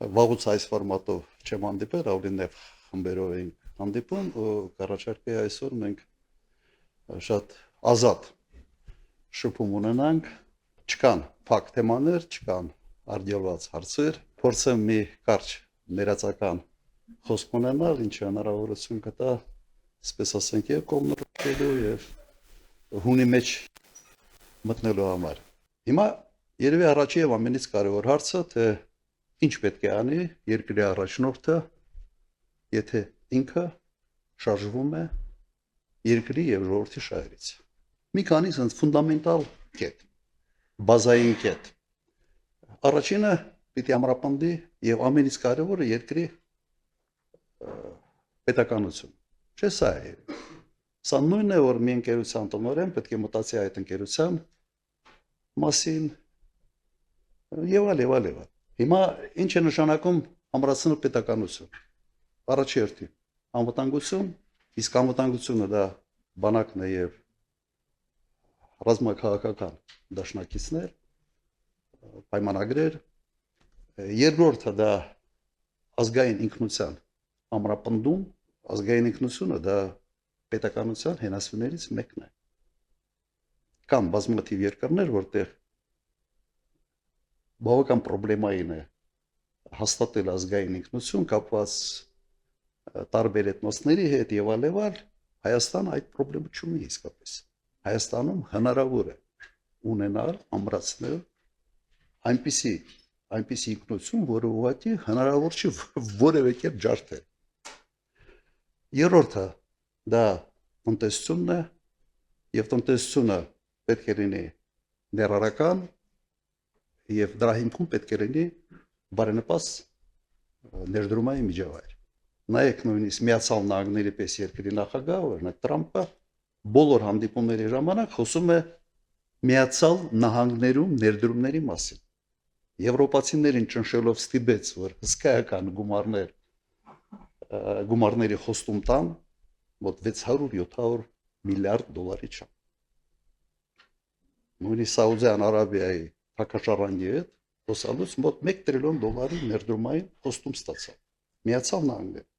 Վաղուց այս ֆորմատով չեմ հանդիպել, ավելի նեղ խմբերով ենք հանդիպում ու կառաջարկեի այսօր մենք շատ ազատ շփում ունենանք, չկան փակ թեմաներ, չկան արդյունված հարցեր, փորձեմ մի կարճ ներածական խոսք ունենալ, ինչը հնարավորություն կտա, այսպես ասենք, եւ կողմնորոշելու եւ հունի մեջ մտնելու համար։ Հիմա երևի առաջի եւ ամենից կարևոր հարցը, թե ինչ պետք է անի երկրի առաջնորդը, եթե ինքը շարժվում է երկրի եւ ժողովրդի շահերից։ Մի քանի sense ֆունդամենտալ կետ, բազային կետ։ Առաջինը պիտի ամրապնդի եւ ամենից կարևորը երկրի պետականություն։ Չէ՞ սա է։ Սա նույնն է, որ մի ընկերության տնօրեն պետք է մտածի այդ ընկերության մասին եւ այլ։ Հիմա ինչ է նշանակում ամրացնել պետականություն։ Առաջի հերթին անվտանգություն, իսկ անվտանգությունը դա բանակն է եւ ռազմաքաղաքական դաշնակիցներ, պայմանագրեր, երկրորդը դա ազգային ինքնության ամրապնդում, ազգային ինքնությունը դա պետականության հենասյուներից մեկն է։ Կան բազմաթիվ երկրներ, որտեղ բավական պրոբլեմային է հաստատել ազգային ինքնություն կապված տարբեր էթնոսների հետ եւ այլ, Հայաստանը այդ խնդրը չունի իսկապես։ Հայաստանում հնարավոր է ունենալ, ամրացնել այնպիսի ինքնություն, որը ուղղակի հնարավոր չի որևէ կերպ ջարդել։ Երրորդը դա տնտեսությունն է եւ տնտեսությունը պետք է լինի ներառական եւ դրա հիմքում պետք է լինի բարենպաստ ներդրումային միջավայր։ Նայեք նույնիսկ Միացյալ Նահանգների պես երկրի նախագահ, օրինակ Տրամպը, բոլոր հանդիպումների ժամանակ խոսում է Միացյալ Նահանգներում ներդրումների մասին։ Եվրոպացիներին ճնշելով ստիպեց, որ հսկայական գումարների խոստում տան, մոտ 600-700 միլիարդ դոլարի չափ։ Նույնիսկ Սաուդյան Արաբիայի հակաշարժի հետ խոսալուց մոտ 1 տրիլիոն դոլարի ներդրումային խոստում ստացավ։ Միացյալ Նահանգները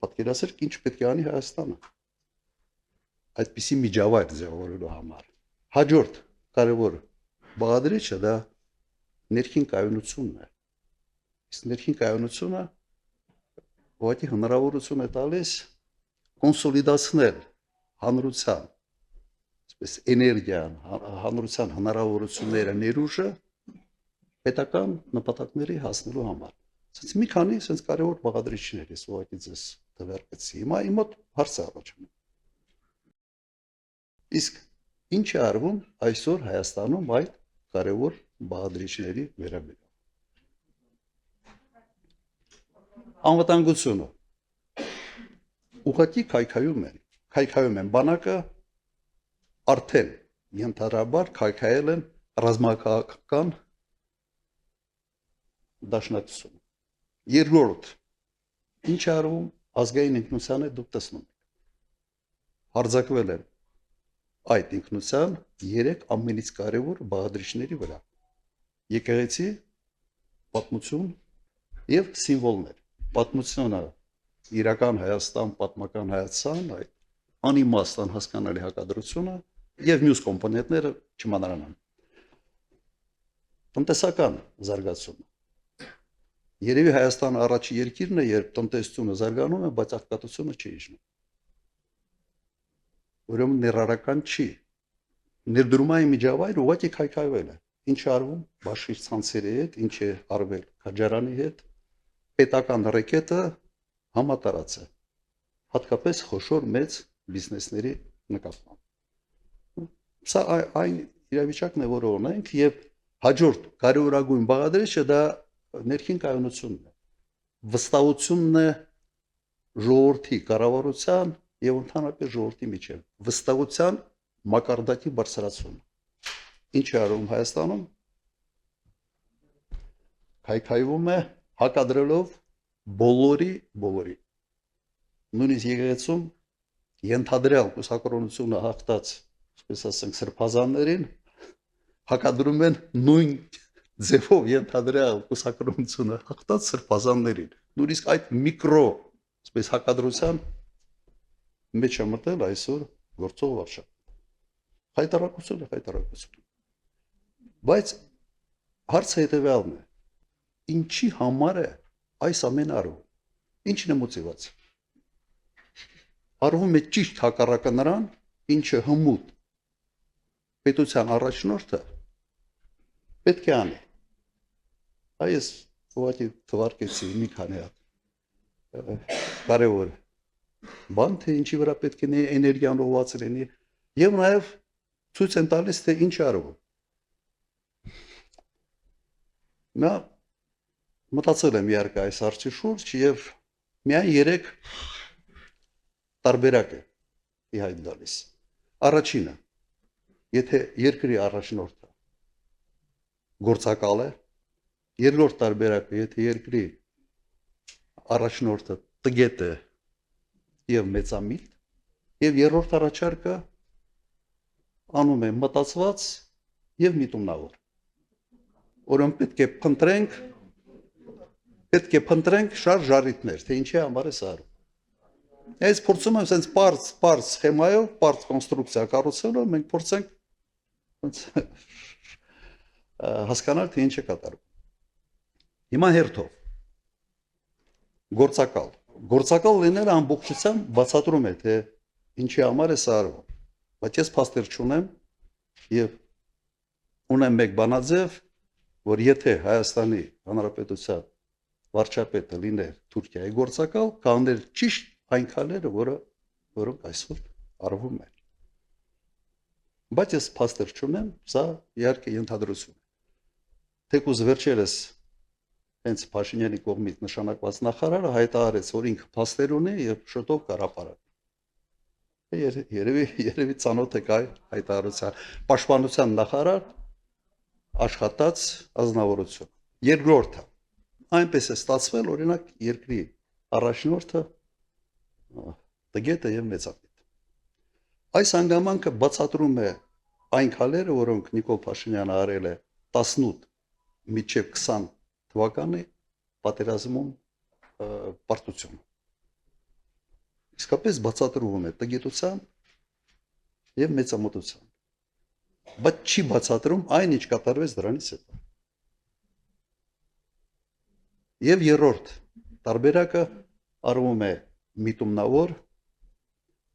պատկերացրեք ինչ պետք է անի Հայաստանը այդպիսի միջավայր ձևավորելու համար։ Հաջորդ կարևոր բաղադրիչը դա ներքին կայունությունն է։ Իսկ ներքին կայունությունը ուղղակի հնարավորություն է տալիս կոնսոլիդացնել հանրության, այսպես էներգիան, հանրության հնարավորությունները, ներուժը պետական նպատակների հասնելու համար։ Սենց մի քանի սենց կարևոր բաղադրիչներ ես ուղղակի ձեզ տվերկեցի։ Հիմա իմ մոտ հարց է առաջանում։ Իսկ ինչ է արվում այսօր Հայաստանում այդ կարևոր բաղադրիչների վերաբերյալ։ Անվտանգությունը ուղղակի քայքայում են բանակը արդեն ենթադրաբար քայքայել են ռազմաքաղաքական դաշնակցությունը։ Երկրորդ ինչ արվում ազգային ինքնությանը դուք տեսնում եք։ Հարձակվել են այդ ինքնության 3 ամենից կարևոր բաղադրիչների վրա։ Եկեղեցի, պատմություն եւ սիմվոլներ։ Պատմությունը իրական Հայաստան, պատմական Հայաստան, այդ անիմաստ անհասկանալի հակադրությունը եւ մյուս կոմպոնենտները չմանրանան։ Տնտեսական զարգացումը։ Երևի Հայաստանը առաջի երկիրն է, երբ տնտեսությունը զարգանում է, բայց աղքատությունը չի իջնում։ Ուրեմն ներառական չի։ Ներդրումային միջավայրը ուղղակի քայքայվել է։ Ինչ արվում Բաշիր ցանցերի հետ, ինչ է արվել Քաջարյանի հետ, պետական ռեկետը համատարած է, հատկապես խոշոր մեծ բիզնեսների նկատմամբ։ Սա այն իրավիճակն է, որը ունենք, եւ հաջորդ կարևորագույն բաղադրիչը դա ներքին կայունությունն է, վստահությունն է ժողովրդի կառավարության եւ ընդհանրապես ժողովրդի միջեւ, վստահության մակարդակի բարձրացումը։ Ինչ է արվում Հայաստանում։ Քայքայվում է հակադրելով բոլորի, նույնիսկ եկեղեցում ենթադրյալ կուսակրոնությունը հաղթած, այսպես ասենք, սրբազաններին հակադրում են նույն ձևով ենթադրյալ կուսակրոնությունը հաղթած սրբազաններին։ Նույնիսկ այդ միկրո, այսպես հակադրության մեջ է մտել այսօր գործող վարչապետ։ Հայտարարություն է հայտարարություն։ Բայց հարցը հետևյալն է. ինչի համար է այս ամենը արվում։ Ինչն է մոտիվացիան։ Արվում է ճիշտ հակառակը նրան, ինչը հմուտ պետության առաջնորդը պետք է անի։ Այս ուղղակի թվարկեցի մի քանի հատ կարևոր բան, թե ինչի վրա պետք է էներգիան ուղղված լինի, եւ նաեւ ցույց են տալիս, թե ինչ արվում։ Նա մտածել եմ իհարկե այս հարցի շուրջ եւ միայն 3 տարբերակ է իհայտ գալիս։ Առաջինը, եթե երկրի առաջնորդը գործակալ է, երկրորդ տարբերակը, եթե երկրի առաջնորդը տգետ է եւ մեծամիտ, եւ երրորդ առաջարկը անում է մտածված եւ միտումնավոր։ Ուրեմն պետք է փնտրենք շարժ ժառիթներ, թե ինչի համար է սա արվում։ Այս փորձում եմ sense parts սխեմայով, parts կոնստրուկցիա կառուցելով մենք փորձենք հասկանալ, թե ինչ է կատարվում։ Հիմա հերթով գործակալ լինելը ամբողջությամբ բացատրում է, թե ինչի համար է սա արվում։ Բայց ես փաստեր չունեմ եւ ունեմ մեկ բանաձև, որ եթե Հայաստանի Հանրապետության վարչապետը լիներ Թուրքիայի գործակալ, կաներ ճիշտ այն քայլերը, որոնք այսօր արվում են։ Բայց ես փաստեր չունեմ, սա իհարկե ենթադրություն է։ Թեկուզ վերջերս հենց Փաշինյանի կողմից նշանակված նախարարը հայտարարեց, որ ինքը փաստեր ունի եւ շուտով կհրապարակի։ Երևի ծանոթ եք այ հայտարարության։ Պաշտպանության նախարար աշխատած ազնվորություն։ Երկրորդը, այնպես է ստացվել, օրինակ երկրի առաջնորդը տգետ է եւ մեծամիտ։ Այս հանգամանքը բացատրում է այն քայլերը, որոնք Նիկոլ Փաշինյանը արել է 18 մինչև 20 թվականի պատերազմում պարտություն։ Իսկապես բացատրվում է տգետության եւ մեծամտության։ Բայց չի բացատրում այն, ինչ կատարվեց դրանից հետո։ Եվ երրորդ տարբերակը արվում է միտումնավոր,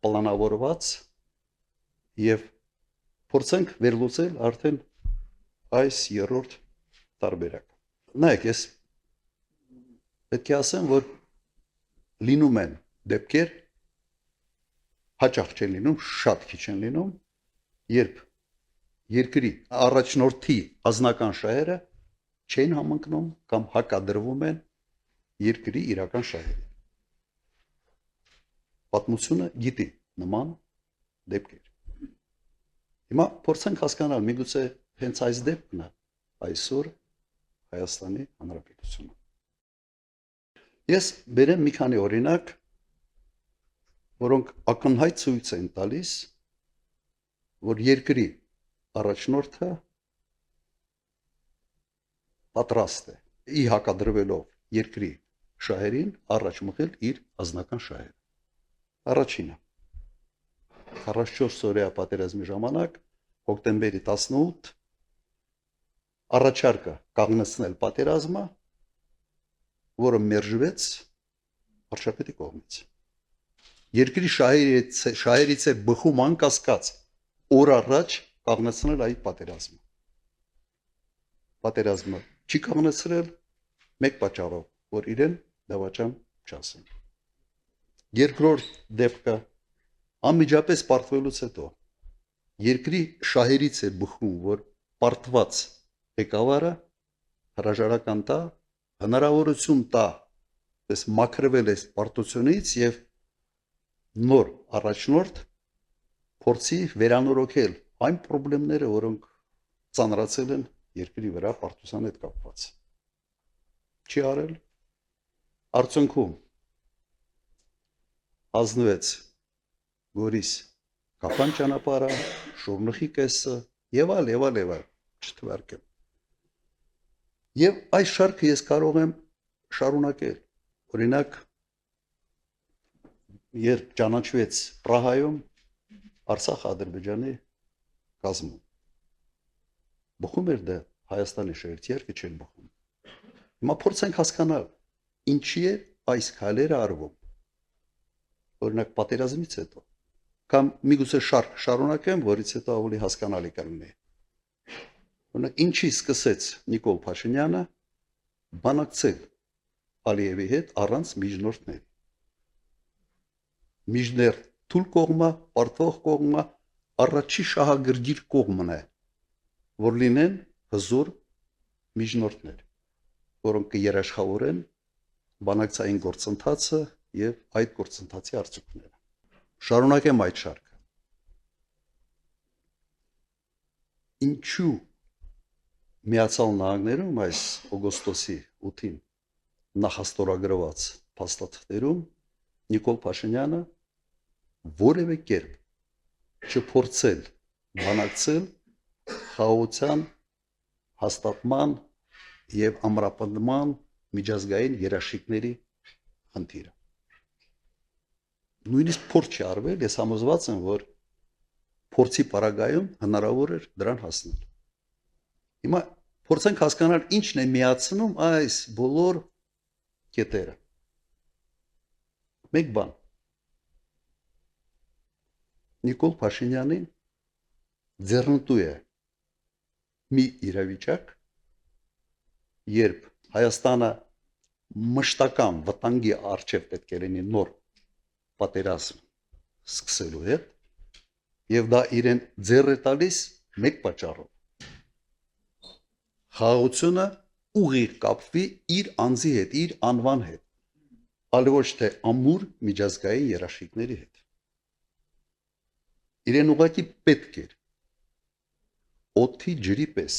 պլանավորված եւ փորձենք վերլուծել արդեն այս երրորդ տարբերակը։ Նայեք, ես պետք է ասեմ, որ լինում են դեպքեր, հաճախ չեն լինում, շատ քիչ են լինում, երբ երկրի առաջնորդի ազնական շահերը չեն համընկնում կամ հակադրվում են երկրի իրական շահերին։ Պատմությունը գիտի նման դեպքեր։ Հիմա փորձենք հասկանալ, միգուցե հենց այս դեպքն է այսօր Հայաստանի Հանրապետությունում։ Ես բերեմ մի քանի օրինակ, որոնք ակնհայտ ցույց են տալիս, որ երկրի առաջնորդը պատրաստ է ի հակադրվելով երկրի շահերին առաջ մղել իր ազնական շահերը։ Առաջինը 44 օրյա պատերազմի ժամանակ հոկտեմբերի 18 առաջարկը կանգնեցնել պատերազմը, որը մերժվեց վարչապետի կողմից։ Երկրի շահերից է բխում անկասկած օր առաջ կանգնեցնել այդ պատերազմը։ Պատերազմը չի կանգնեցրել մեկ պատճառով, որ իրեն դավաճան չասեն։ Երկրորդ դեպքը անմիջապես պարտվելուց հետո երկրի շահերից է բխում, որ պարտված ղեկավարը հրաժարական տա, հնարավորություն տա, պես մաքրվել է պարտությունից եւ նոր առաջնորդ փորձի վերանորոգել այն խնդիրները, որոնք ծանրացել են երկրի վրա պարտության հետ կապված։ Չի արել։ Արդյունքում ազնվեց Գորիս Կապան ճանապարհը, Շորնուխի կեսը եւ այլ չթվարկեմ։ Եվ այս շարքը ես կարող եմ շարունակել։ Օրինակ, երբ ճանաչվեց Պրահայում Արցախ-Ադրբեջանի կազմում, բխում էր դա Հայաստանի շերտի չեն բխում։ Հիմա փորձենք հասկանալ, ինչի է այս քայլերը արվում։ Օրինակ, պատերազմից հետո կամ միգուցե շարք շարունակեմ, որից հետո ավելի հասկանալի կլինի։ Օրինակ, ինչի սկսեց Նիկոլ Փաշինյանը բանակցել Ալիևի հետ առանց միջնորդների։ Միջներ թույլ կողմը, պարտվող կողմը առաջի շահագրգիռ կողմն է, որ լինեն հզոր միջնորդներ, որոնք կերաշխավորեն բանակցային գործընթացը եւ այդ գործընթացի արդյունքները։ Շարունակեմ այդ շարքը։ Ինչու Միացյալ Նահանգներում այս օգոստոսի 8-ին նախաստորագրված փաստաթղթերում Նիկոլ Փաշինյանը որևէ կերպ չփորձել բանակցել խաղաղության հաստատման եւ ամրապնդման միջազգային երաշխիքների խնդիրը։ Նույնիսկ փորձ չի արվել, ես համոզված եմ, որ փորձի պարագայում հնարավոր էր դրան հասնել։ Հիմա փորձենք հասկանալ ինչն է միացնում այս բոլոր կետերը։ Մեկ բան։ Նիկոլ Փաշինյանին ձեռնտու է մի իրավիճակ, երբ Հայաստանը մշտական վտանգի առջև պետք է լինի նոր պատերազմ սկսելու հետ, եւ դա իրեն ձեռ է տալիս մեկ պատճառով։ Խաղաղությունը ուղիղ կապվի իր անձի հետ, իր անվան հետ, այլ ոչ թե ամուր միջազգային երաշխիքների հետ։ Իրեն ուղղակի պետք էր օդի ջրի պես,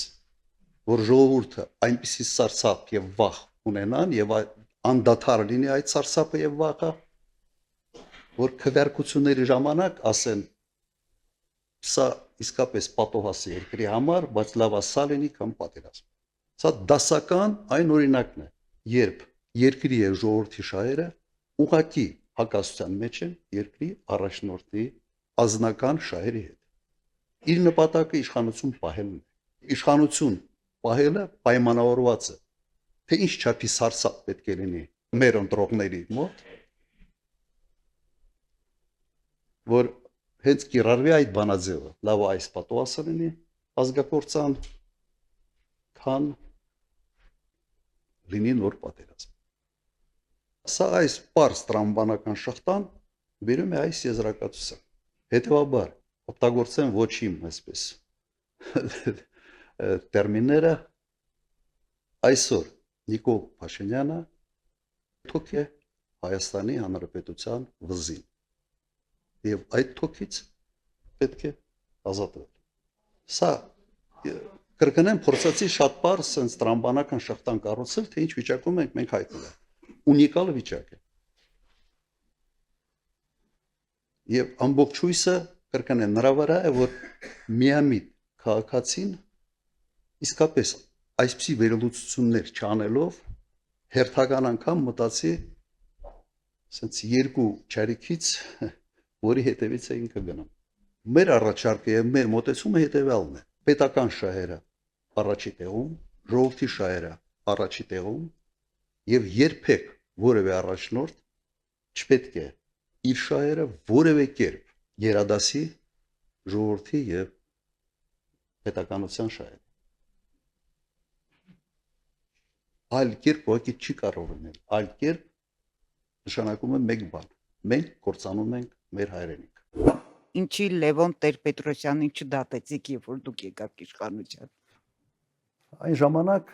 որ ժողովուրդը այնպիսի սարսափ եւ վախ ունենան եւ անդադար լինի այդ սարսափը եւ վախը, որ քվեարկությունների ժամանակ ասեն սա իսկապես պատոհաս է երկրի համար, բայց լավ ասա լինի կամ պատերազմ։ Սա դասական այն օրինակն է, երբ երկրի եւ ժողովրդի շահերը ուղղակի հակասության մեջ են երկրի առաջնորդի ազնական շահերի հետ։ Իր նպատակը իշխանություն պահելն է։ Իշխանություն պահելը պայմանավորված է, թե ինչ չափի սարսափ պետք է լինի մեր ընտրողների մոտ, որ հենց կիրառվի այդ բանաձևը, լավ այս պատոհասը լինի ազգակործան, քան լինի նոր պատերազմ։ Սա այս պարզ տրամաբանական շղթան բերում է այս եզրակացության։ Հետևաբար, օգտագործեմ ոչ իմ այսպես տերմինները, այսօր Նիկոլ Փաշինյանը թոք է Հայաստանի Հանրապետության վզին եւ այդ թոքից պետք է ազատվել։ Սա կրկնեմ, փորձեցի շատ պարզ sense տրամաբանական շղթան կառուցել, թե ինչ վիճակում ենք մենք հայտնվել։ Ունիկալ վիճակ է։ Եվ ամբողջ հույսը կրկնեմ նրա վրա է, որ միամիտ քաղաքացին իսկապես այսպիսի վերլուծություններ չանելով հերթական անգամ մտածի sense երկու ճարիքից, որի հետևից է ինքը գնում։ Մեր առաջարկը եւ մեր մոտեցումը հետեւյալն է. պետական շահերը առաջի տեղում, ժողովրդի շահերը առաջի տեղում եւ երբեք որևէ առաջնորդ չպետք է իր շահերը որևէ կերպ գերադասի ժողովրդի եւ պետականության շահերը։ Այլ կերպ ոքի չի կարող լինել, այլ կերպ նշանակում է մեկ բան. մենք կործանում ենք մեր հայրենիքը։ Ինչի Լևոն Տեր-Պետրոսյանին չդատեցիք, երբ որ դուք եկաք իշխանության։ Այն ժամանակ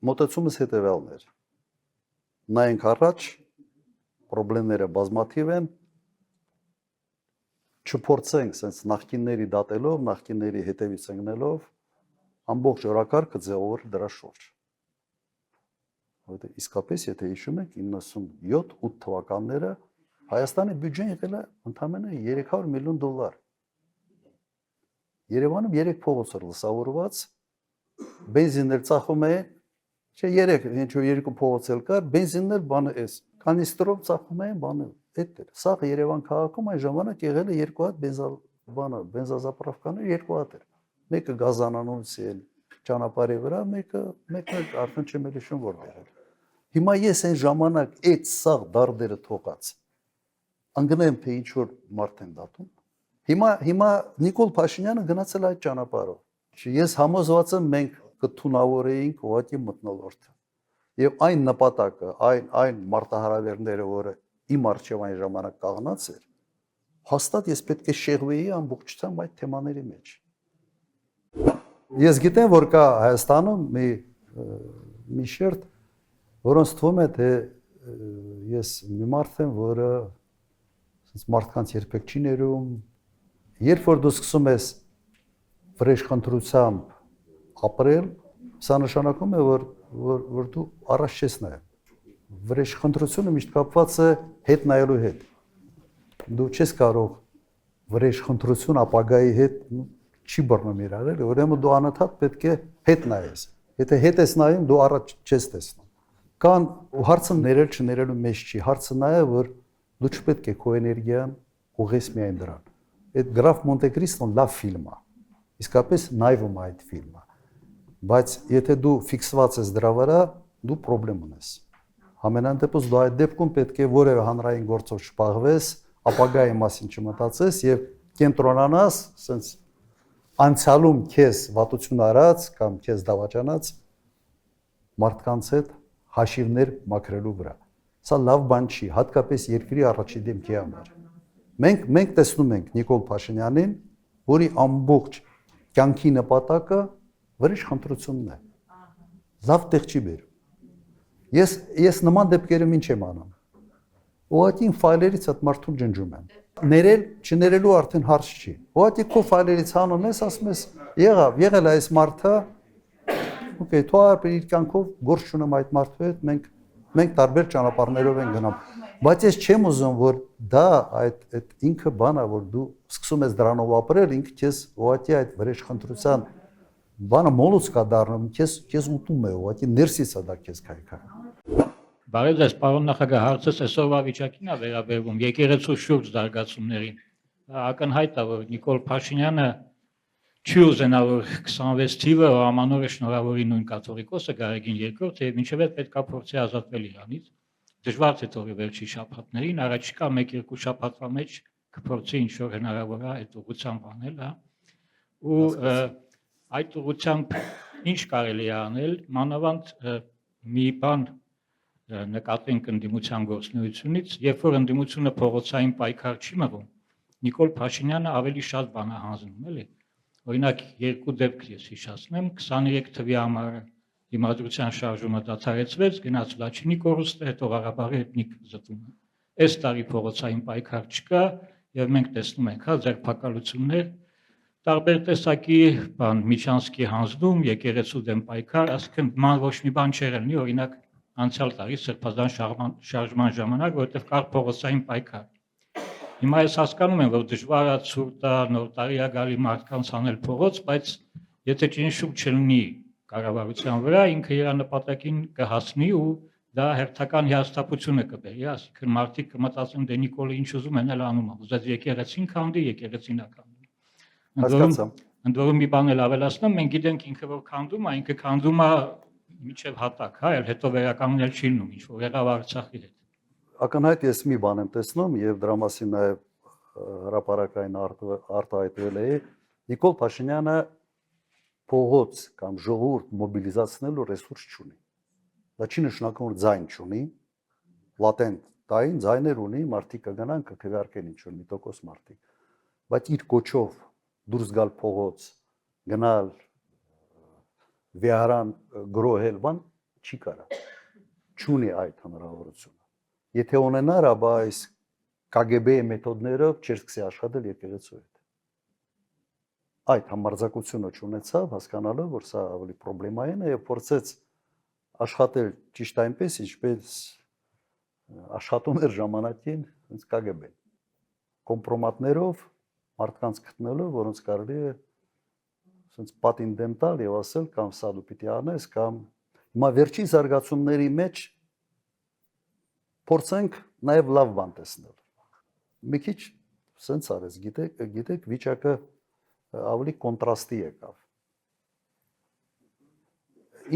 մոտեցումս հետևյալն էր. նայենք առաջ, խնդիրները բազմաթիվ են, չփորձենք sense նախկինների դատելով, նախկինների հետևից ընկնելով ամբողջ օրակարգը ձևավորել դրա շուրջ։ Որտե իսկապես, եթե հիշում եք 97-8 թվականները Հայաստանի բյուջեն եղել է ընդամենը $300 միլիոն։ Երևանում 3 փողոց էր լուսավորված, բենզիններ ծախում էին Չէ, երեք, ինչ-որ երկու փողոց էլ կար, բենզիններ բանը էս։ Կանիստրով ծախում էին բանը, այդ էր։ Սա Երևան քաղաքում այն ժամանակ եղել է երկու հատ բենզազապրավկաներ երկու հատ էր։ Մեկը Գազանանոցի էլ ճանապարհի վրա, մեկը արդեն չեմ էլ հիշում որտեղ էր։ Հիմա ես այն ժամանակ այդ սաղ դարդերը թողած անգնեմ թե ինչ որ մարդ են դատում։ Հիմա Նիկոլ Փաշինյանը գնացել այդ ճանապարհով։ Ես համոզված եմ մենք կթունավորեինք ուղղակի մթնոլորտը։ Եվ այն նպատակը, այն մարտահրավերները, որը իմ առջև այն ժամանակ կաղնած էր, հաստատ ես պետք է շեղվեի ամբողջությամբ այդ թեմաների մեջ։ Ես գիտեմ, որ կա Հայաստանում մի շերտ, որոնց թվում է թե ես մի մարդ եմ, որը մարդկանց երբեք չի ներում, երբ որ դու սկսում ես վրեժխնդրությամբ ապրել, սա նշանակում է, որ դու առաջ չես նայում։ Վրեժխնդրությունը միշտ կապված է հետ նայելու հետ։ Դու չես կարող վրեժխնդրություն ապագայի հետ չի բռնում իրար, էլի, ուրեմն դու անընդհատ պետք է հետ նայես։ Եթե հետ ես նայում, դու առաջ չես տեսնում։ Կան հարցը ներել չներելու մեջ չի, հարցը նա է, որ դու չպետք է քո էներգիան ուղղես միայն դրան։ Այդ Գրաֆ Մոնտե Կրիստոն լավ ֆիլմ է։ Իսկապես նայվում է այդ ֆիլմը։ Բայց եթե դու ֆիքսված ես դրա վրա, դու խնդրեմ ունես։ Համենայն դեպս դու այդ դեպքում պետք է որևէ հանրային գործով չփաղվես, ապագայի մասին չմտածես եւ կենտրոնանաս, ասենց անցյալում քեզ վատություն արած կամ քեզ դավաճանած մարդկանց հետ հաշիվներ մաքրելու վրա։ Սա լավ բան չի, հատկապես երկրի առաջի դեմքի համար։ Մենք տեսնում ենք Նիկոլ Փաշինյանին, որի ամբողջ կյանքի նպատակը վրեժխնդրությունն է։ Լավ տեղ չի բերում։ Ես նման դեպքերում ինչ եմ անում։ Ուղղակի ֆայլերից այդ մարդուն ջնջում եմ։ Ներել, չներելու արդեն հարց չի։ Ուղղակի քո ֆայլերից հանում ես, ասում ես, եղել է այս մարդը, օքեյ, թող իր կյանքով գործ չունեմ այդ մարդու հետ, մենք տարբեր ճանապարհներով ենք գնում։ Բայց ես չեմ ուզում, որ դա այդ ինքը բան է, որ դու սկսում ես դրանով ապրել, ինքը քեզ ուղղակի այդ վրեժխնդրության բանը մոլուց կա դառնում, քեզ ուտում է, ուղղակի ներսից է դա քեզ քայքայում։ Բարև ձեզ, պարոն նախագահ, հարցս այսօրվա վիճակին է վերաբերվում եկեղեցու շուրջ զարգացումներին։ Ակնհայտ է, որ Նիկոլ Փաշինյանը չի ուզենա, որ 26 թիվը ամանորը շնորհավորի նույն կաթողիկոսը Գարեգին II, եւ մինչև այդ պետք է փորձի ազատվել իրանից։ Դժվար թե թողի վերջի շաբաթներին, առաջիկա 1-2 շաբաթվա մեջ կփորձի ինչ որ հնարավոր է այդ ուղղությամբ անել, հա։ Ու այդ ուղղությամբ ինչ կարելի է անել, մանավանդ մի բան նկատենք ընդդիմության գործունեությունից, երբ որ ընդդիմությունը փողոցային պայքար չի մղում, Նիկոլ Փաշինյանը ավելի շատ բան է հանձնում, էլի։ Օրինակ երկու դեպք ես հիշեցնեմ, 23 թվականի ամառը Դիմադրության շարժումը դադարեցվեց, գնաց Լաչինի կորուստը, հետո Ղարաբաղի էթնիկ զտումը։ Այս տարի փողոցային պայքար չկա, եւ մենք տեսնում ենք, հա, ձերբակալություններ, տարբեր տեսակի բան, Միչանսկի հանձնում, եկեղեցու դեմ պայքար, ասկն ման ոչ մի բան չէր ելնի, օրինակ անցյալ տարի Սրբազան շարժման ժամանակ, որովհետև կար փողոցային պայքար։ Հիմա ես հասկանում եմ, որ դժվար է ցուրտ է նոր տարի է գալի մարդկանց անել փողոց, բայց եթե ճնշում չլինի կառավարության վրա, ինքը իր նպատակին կհասնի ու դա հերթական հիասթափությունը կբերի, այսինքն մարդիկ կմտածեն դե Նիկոլը ինչ ուզում են էլ անում է, ուզած եկեղեցին քանդի, եկեղեցին է քանդում։ Ընդ որում մի բան էլ ավելացնեմ, մենք գիտենք ինքը որ քանդում է, ինքը քանդում է միջև հատակ, հա, էլ հետո վերականգնել չի լինում, ինչ որ եղավ Արցախի հետ։ Ակնհայտ ես մի բան եմ տեսնում եւ դրա մասին նաեւ հրապարակային արտահայտվել է Նիկոլ Փաշինյանը փողոց կամ ժողովուրդ մոբիլիզացնելու ռեսուրս չունի։ Դա չի նշանակում որ ձայն չունի, լատենտ տային ձայներ ունի, մարդիկ կգնան կքվարկեն ինչ որ մի տոկոս մարդիկ, բայց իր կոչով դուրս գալ փողոց, գնալ վիարան գրոհել բան չի կարա։ Չունի այդ հնարավորությունը։ Եթե ունենար, ապա այս KGB-ի մեթոդներով չէր սկսի աշխատել եկեղեցու հետ։ Այդ համարձակությունը չունեցավ, հասկանալով, որ սա ավելի պրոբլեմային է եւ փորձեց աշխատել ճիշտ այնպես, ինչպես աշխատում էր ժամանակին հենց KGB-ն։ Կոմպրոմատներով մարդկանց գտնելով, որոնց կարելի է ասենց պատին դեմ տալ եւ ասել կամ սա դու պիտի անես կամ Հիմա վերջին զարգացումների մեջ փորձենք նաև լավ բան տեսնել։ Մի քիչ սենց արես, գիտեք վիճակը ավելի կոնտրաստի եկավ։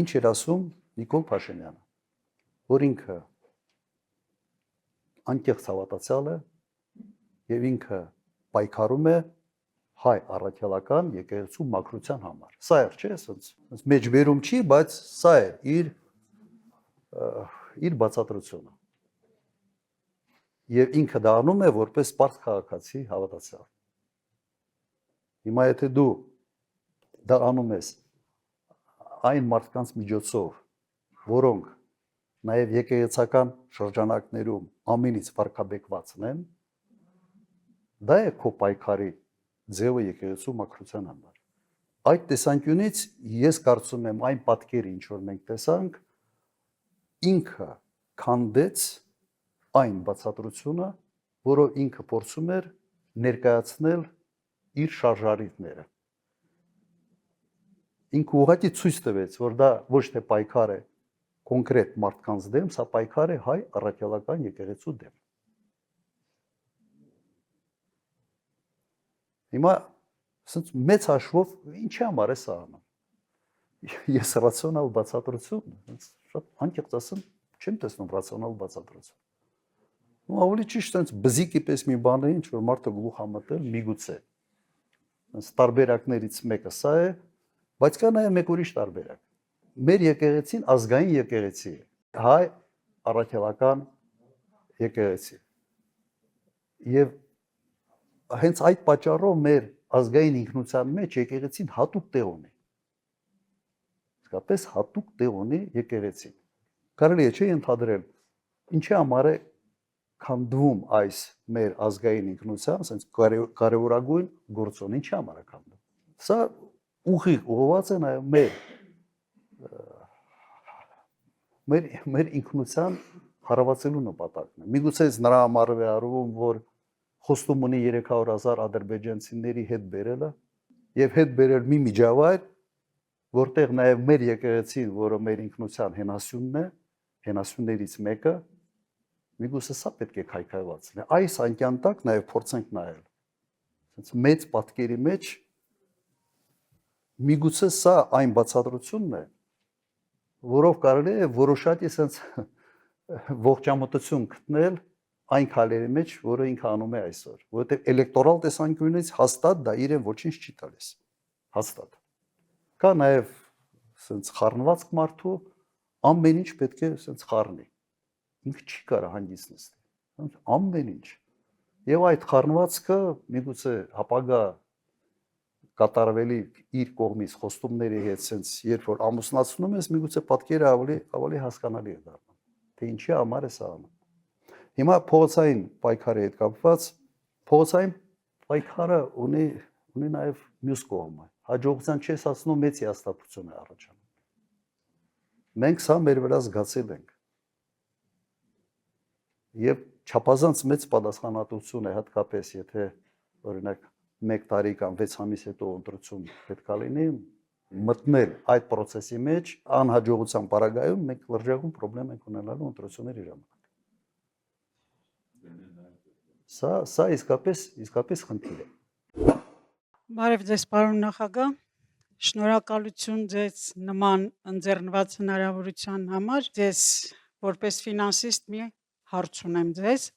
Ինչ էր ասում Նիկոլ Փաշինյանը, որ ինքը անկեղծ հավատացյալ է եւ ինքը պայքարում է հայ առաքելական եկեղեցու մաքրության համար։ Սա էր, չէ՞, ասած մեջբերում չի, բայց սա է իր բացատրությունը։ Եվ ինքը դա անում է որպես պարզ քաղաքացի հավատացյալ։ Հիմա եթե դու դա անում ես այն մարդկանց միջոցով, որոնք նաև եկեղեցական շրջանակներում ամենից վարկաբեկվածն են, դա է քո պայքարի ձևը եկեղեցու մաքրության համար։ Այդ տեսանկյունից ես կարծում եմ այն պատկերը, ինչ որ մենք տեսանք, ինքը քանդեց այն բացատրությունը, որով ինքը փորձում էր ներկայացնել իր շարժարիթները։ Ինքը ուղղակի ցույց տվեց, որ դա ոչ թե պայքար է կոնկրետ մարդկանց դեմ, սա պայքար է հայ առաքելական եկեղեցու դեմ։ Հիմա ասենց մեծ հաշվով ինչի համար է սա անում։ Ես ռացիոնալ բացատրություն, շատ անկեղծ ասեմ, չեմ տեսնում ռացիոնալ բացատրություն։ Ու ավելի ճիշտ այնց բզիկի պես մի բան է, ինչ որ մարդը գլուխ համտել միգուցե։ Այս տարբերակներից մեկը սա է, բայց կա նաև մեկ ուրիշ տարբերակ։ Մեր եկեղեցին ազգային եկեղեցի է, հայ առաքելական եկեղեցի։ Եվ հենց այդ պատճառով մեր ազգային ինքնության մեջ եկեղեցին հատուկ տեղ ունի։ Իսկապես հատուկ տեղ ունի եկեղեցին։ Կարելի է չէ ենթադրել, ինչի համար է քանդվում այս մեր ազգային ինքնության, ասենց կարևորագույն գործոն, ինչի համար է քանդվում։ Սա ուղիղ ուղղված է նաև մեր ինքնության հարվածելու նպատակն է։ Միգուցե նրա համար է արվում, որ խոստում ունի 300,000 ադրբեջանցիների հետ բերելը եւ հետ բերել մի միջավայր, որտեղ նաև մեր եկեղեցին, որը մեր ինքնության հենասյունն է, հենասյուններից մեկը, միգուցե սա պետք է քայքայված լինի։ Այս անկյան տակ նաև փորձենք նայել։ Այսինքն մեծ պատկերի մեջ միգուցե սա այն բացատրությունն է, որով կարելի է որոշակի sense ողջամտություն գտնել այն քայլերի մեջ, որը ինքը անում է այսօր, որովհետև էլեկտորալ տեսանկյունից հաստատ դա իրեն ոչինչ չի տալիս։ Հաստատ։ Կա նաև sense խառնվածք մարդու, ամեն ինչ պետք է sense խառնի։ Ինքը չի կարող հանգիստ նստի։ Ամեն ինչ։ Եվ այդ խառնվածքը միգուցե ապագա կատարվելի իր կողմից խոստումների հետ sense երբ որ ամուսնացնում ես, միգուցե պատկերը ավելի հասկանալի է դառնում, թե ինչի համար է սա անում։ Հիմա փողոցային պայքարի հետ կապված, փողոցային պայքարը ունի նաև մյուս կողմը։ Հաջողության չես ասնում մեծ հիասթափություն է առաջանում։ Մենք սա մեր վրա զգացել ենք։ Եվ չափազանց մեծ պատասխանատվություն է հատկապես եթե օրինակ 1 տարի կամ 6 ամիս հետո ընտրություն պետք է լինի մտնել այդ process-ի մեջ անհաջողության պարագայում մենք լրջագույն խնդրեմ ենք ունենալու ընտրությունների ժամանակ։ Սա իսկապես խնդիր է։ Բարև ձեզ պարոն նախագահ, շնորհակալություն ձեզ նման ընձեռնված հնարավորության համար։ Ձեզ որպես ֆինանսիստ մի հարց ունեմ ձեզ,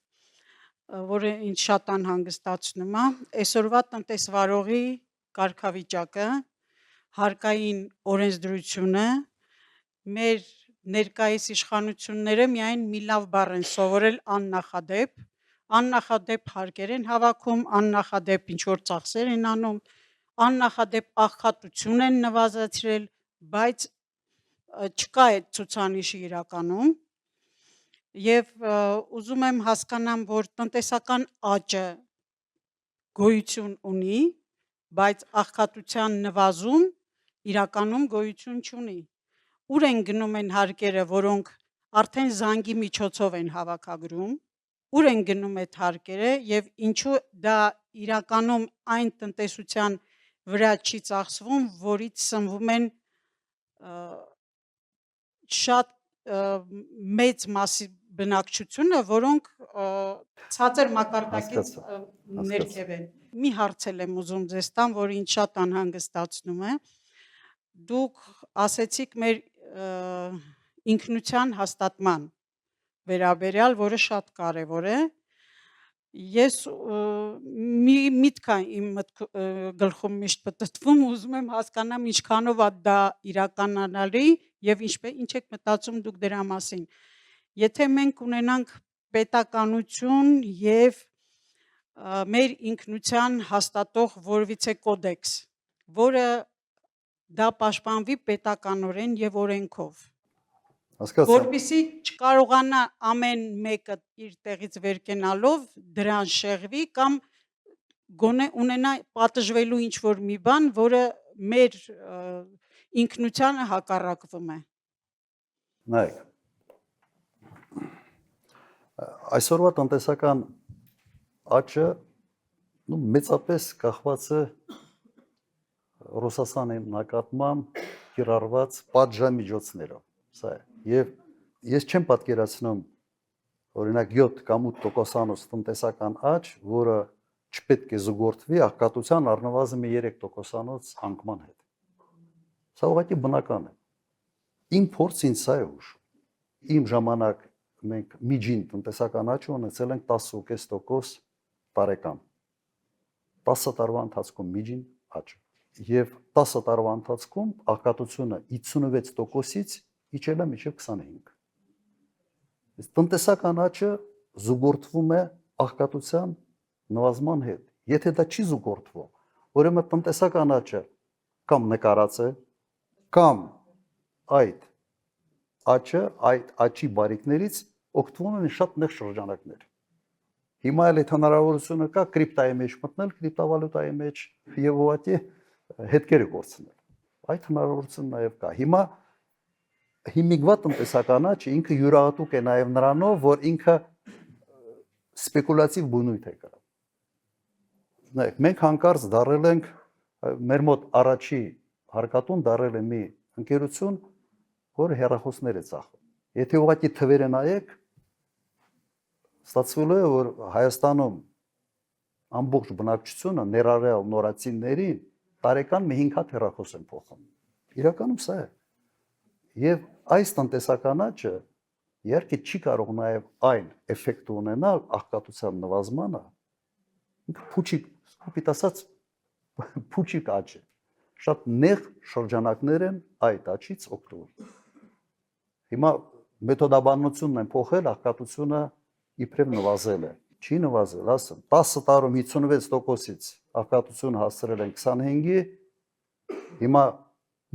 որը ինձ շատ անհանգստացնում է։ Այսօրվա տնտեսվարողի կարգավիճակը, հարկային օրենսդրությունը, մեր ներկայիս իշխանությունները միայն մի լավ բառ են սովորել աննախադեպ հարկեր են հավաքում, աննախադեպ ինչ-որ ծախսեր են անում, աննախադեպ աղքատություն են նվազեցրել, բայց չկա այդ ցուցանիշը իրականում։ Եվ ուզում եմ հասկանամ, որ տնտեսական աճը գոյություն ունի, բայց աղքատության նվազում իրականում գոյություն չունի։ Ուր են գնում են հարկերը, որոնք արդեն զանգի միջոցով են հավաքագրում, ուր են գնում այդ հարկերը եւ ինչու դա իրականում այն տնտեսության վրա չի ծախսվում, որից սնվում են շատ մեծ մասի բնակչությունը, որոնք ցածր մակարդակից ներքև են։ Մի հարցել եմ ուզում ձեզ տամ, որ ինձ շատ անհանգստացնում է։ Դուք ասեցիք մեր ինքնության հաստատման վերաբերյալ, որը շատ կարևոր է։ Ես մի միտք է իմ գլխում միշտ պտտվում, ուզում եմ հասկանամ ինչքանով է դա իրականանալի եւ ինչ եք մտածում դուք դրա մասին։ Եթե մենք ունենանք պետականություն եւ մեր ինքնության հաստատող որևիցե կոդեքս, որը դա պաշտպանվի պետականորեն եւ օրենքով, որպեսզի չկարողանա ամեն մեկը իր տեղից վեր կենալով դրան շեղվի կամ գոնե ունենա պատժվելու ինչ որ մի բան, որը մեր ինքնությանը հակառակվում է։ Նայեք, այսօրվա տնտեսական աճը մեծապես կախված է Ռուսաստանի նկատմամբ կիրառված պատժամիջոցներով։ Սա է։ Եվ ես չեմ պատկերացնում օրինակ 7 կամ 8% տնտեսական աճ, որը չպետք է զուգորդվի աղքատության առնվազն 3% անկման հետ։ Սա ուղղակի բնական է։ Իմ փորձին սա է հուշում։ Իմ ժամանակ մենք միջին տնտեսական աճը ունեցել ենք 10.5% տարեկան։ 10 տարվա ընթացքում միջին աճ։ Եվ 10 տարվա ընթացքում աղքատությունը 56%-ից իջել է մինչև 25%։ Տնտեսական աճը զուգորդվում է աղքատության նվազման հետ։ Եթե դա չի զուգորդվում, ուրեմն տնտեսական աճը կամ նկարած է, կամ այդ աճի բարիքներից օգտվում են շատ նեղ շրջանակներ։ Հիմա էլ այդ հնարավորությունը կա կրիպտայի մեջ մտնել, կրիպտավալյուտայի մեջ եւ ուղղակի հետքերը կորցնել։ Այդ հնարավորությունը նաեւ կա։ Հիմա հիմիկվա տնտեսական աճը ինքը յուրահատուկ է նաեւ նրանով, որ ինքը սպեկուլատիվ բնույթ է կրում։ Նայեք, մենք հանկարծ դարել ենք մեր մոտ առաջի հարկատուն դարել է մի ընկերություն, որը հեռախոսներ է ծախում։ Եթե ուղղակի թվերը նայեք, ստացվելու է, որ Հայաստանում ամբողջ բնակչությունը ներառյալ նորացիներին տարեկան մի 5 հատ հեռախոս են փոխում։ Իրականում սա է։ Եւ այս տնտեսական աճը իհարկե չի կարող նաեւ այն էֆեկտը ունենալ աղքատության նվազմանը, ինքը փուչիկ ասած փուչիկ աճ է։ Շատ նեղ շրջանակներ են այդ աճից օգտվում։ Հիմա մեթոդաբանությունն են փոխել, աղքատությունը իբրև նվազել է։ Չի նվազել, ասեմ, 10 տարում 56%-ից աղքատությունը հասցրել են 25-ի, հիմա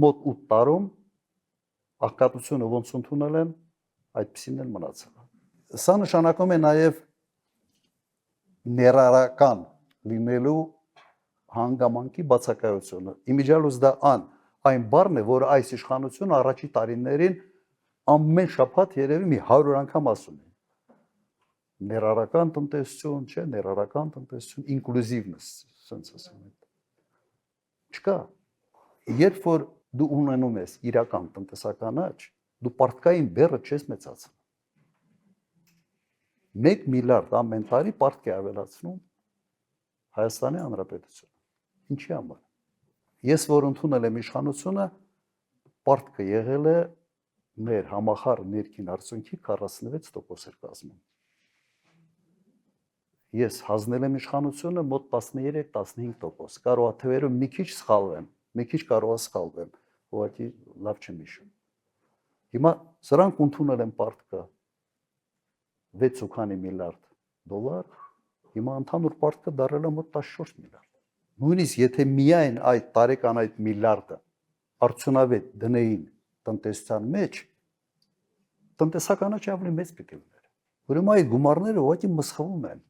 մոտ 8 տարում աղքատությունը ոնց ընդունել են, այդպեսին էլ մնացել։ Սա նշանակում է նաև ներառական լինելու հանգամանքի բացակայությունը։ Իմիջիալուս դա այն բառն է, որ այս իշխանությունը առաջի տարիներին ամեն շաբաթ երևի մի 100 անգամ ասում է։ Ներառական տնտեսություն, չէ, ներառական տնտեսություն, ինկլյուզիվնես, ասենց ասեմ։ Չկա։ Երբ որ դու ունենում ես իրական տնտեսական աճ, դու պարտքային բեռը չես մեծացնում։ 1 միլիարդ ամեն տարի պարտք է ավելացնում Հայաստանի Հանրապետությունը։ Ինչի համար։ Ես որ ընդունել եմ իշխանությունը, պարտքը եղել է մեր համախառն ներքին արդյունքի 46% էր կազմում։ Ես հանձնել եմ իշխանությունը մոտ 13-15%։ Կարող է թվերը մի քիչ սխալվեն, մի քիչ կարող է սխալվեն, ուղղակի լավ չեմ հիշում։ Հիմա սրանք ընդունել են պարտքը 6 քանի միլիարդ դոլար, հիմա ընդհանուր պարտքը դարել է մոտ 14 միլիարդ։ Նույնիսկ եթե միայն այդ տարեկան այդ միլիարդը արդյունավետ դնեին տնտեսության մեջ, տնտեսականը ավելի մեծ պիտի լիներ։ Ուրեմն այդ գումարները ուղղակի մսխվում են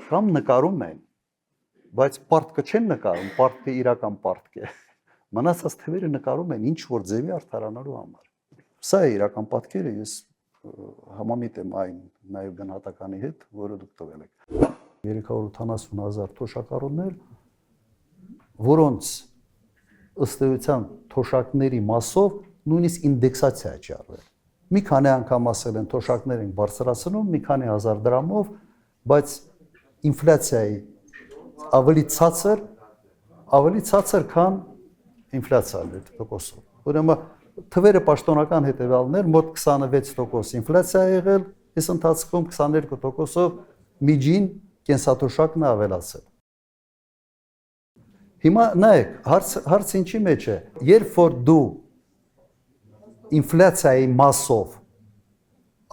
կամ նկարում են, բայց պարտքը չեն նկարում, պարտքը իրական պարտք է։ Մնացած թվերը նկարում են ինչ որ ձևի արդարանալու համար։ Սա է իրական պատկերը, ես համամիտ եմ այն նաև գնահատականի հետ, որը դուք տվել եք։ 380,000 թոշակառուներ, որոնց ըստ էության թոշակների մասով նույնիսկ ինդեքսացիա չի արվել։ Մի քանի անգամ ասել են թոշակներ են բարձրացնում, մի քանի հազար դրամով, բայց ինֆլյացիայի ավելի ցածր, քան ինֆլյացիան 2%-ով։ Ուրեմն թվերը պաշտոնական հետևյալներ, մոտ 26% ինֆլյացիա ա եղել, այս ընթացքում 22%-ով միջին կենսաթոշակն է ավելացել։ Հիմա նայեք, հարցը ինչի մեջ է, երբ որ դու ինֆլյացիայի մասով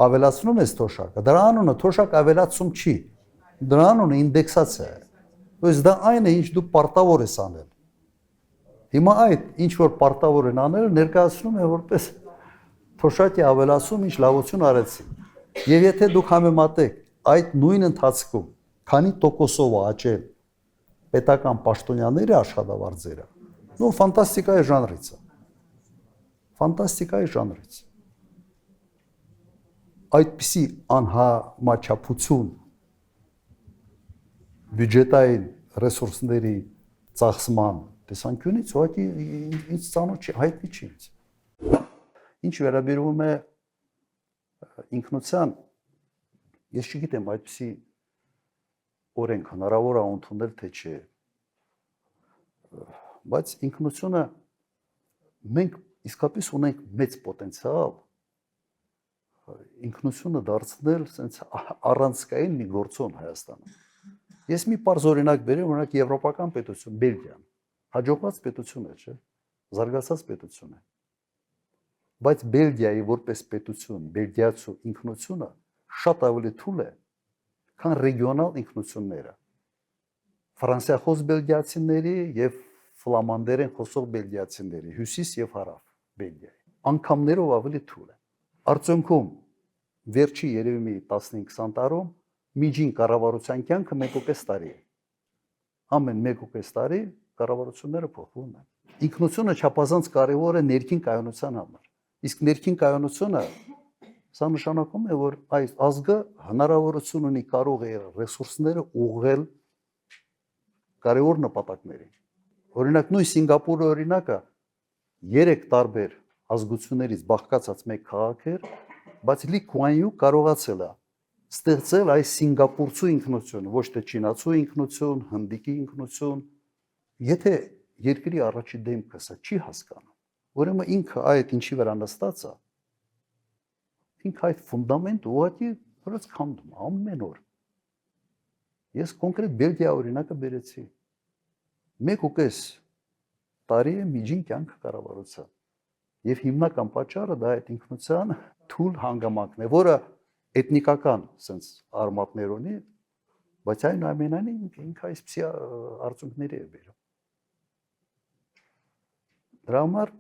ավելացնում ես թոշակը, դրա անունը թոշակ ավելացում չի, դրա անունը ինդեքսացիա է։ Ուրեմն դա այն է, ինչ դու պարտավոր ես անել։ Հիմա այդ ինչ որ պարտավոր են անել, ներկայացնում է որպես թոշակի ավելացում, ինչ լավություն արեցի։ Եվ եթե դուք համեմատեք այդ նույն ընթացքում, քանի տոկոսով է աճել պետական պաշտոնյաների աշխատավարձերը, նո ֆանտաստիկայի ժանրից է։ Ֆանտաստիկայի ժանրից։ Այդպիսի անհամաչափություն բյուջետային ռեսուրսների ծախսման տեսանկյունից ուղղակի ինձ ծանոթ չի, հայտնի չի ինձ։ Ինչ վերաբերում է ինքնության, ես չգիտեմ այդպիսի օրենք հնարավոր է ընդունել թե չէ, բայց ինքնությունը մենք իսկապես ունենք մեծ պոտենցիալ ինքնությունը դարձնել sense առանցքային մի գործոն Հայաստանում։ Ես մի պարզ օրինակ բերեմ, օրինակ եվրոպական պետություն Բելգիան, հաջողված պետություն է, չէ՞, զարգացած պետություն է։ Բայց Բելգիայի որպես պետություն, բելգիացու ինքնությունը շատ ավելի թույլ է, քան ռեգիոնալ ինքնությունները։ Ֆրանսիախոս բելգիացիների եւ ֆլամանդերեն խոսող բելգիացիների, հյուսիս եւ հարավ Բելգիայի։ Անգամներով ավելի թույլ է։ Արդյունքում վերջի երևի մի 15-20 տարում միջին կառավարության կյանքը 1.5 տարի է։ Ամեն 1.5 տարի կառավարությունները փոխվում են։ Ինքնությունը չափազանց կարևոր է ներքին կայունության համար։ Իսկ ներքին կայունությունը սա նշանակում է, որ այս ազգը հնարավորություն ունի կարող է ռեսուրսները ուղղել կարևոր նպատակներին։ Օրինակ նույն Սինգապուրի օրինակը 3 տարբեր ազգություններից բաղկացած մեկ քաղաք էր, բայց Լի Քուան Յու կարողացել է ստեղծել այս սինգապուրցու ինքնությունը, ոչ թե չինացու ինքնություն, հնդիկի ինքնություն։ Եթե երկրի առաջի դեմքը սա չի հասկանում, ուրեմն ինքը այդ ինչի վրա նստած է, ինքը այդ ֆունդամենտը ուղղակի որից քանդում ամեն օր։ Ես կոնկրետ Բելգիա օրինակը բերեցի։ 1.5 տարի է միջին կյանքը կառավարության։ Եւ հիմնական պատճառը դա այդ ինքնության թույլ հանգամանքն է, որը էթնիկական sense արմատներ ունի, բայց այնուամենայնիվ ինքը այսպիսի արդյունքների է բերում։ Դրա համար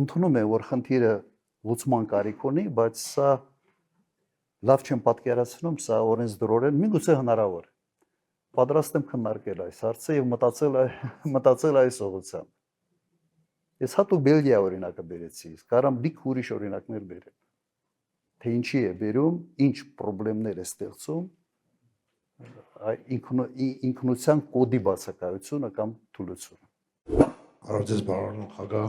ընդունում եմ, որ խնդիրը լուծման կարիք ունի, բայց սա լավ չեմ պատկերացնում, սա օրենսդրորեն միգուցե հնարավոր է։ Պատրաստ եմ քննարկել այս հարցը եւ մտածել այս ուղղությամբ։ Ես հատուկ Բելգիա օրինակը բերեցի, կարամ լիք ուրիշ օրինակներ բերեմ։ Թե ինչի է բերում, ինչ խնդիրներ է ստեղծում ինքնության կոդի բացակայությունը կամ թուլությունը։ Առողջես բարոն նախագահ,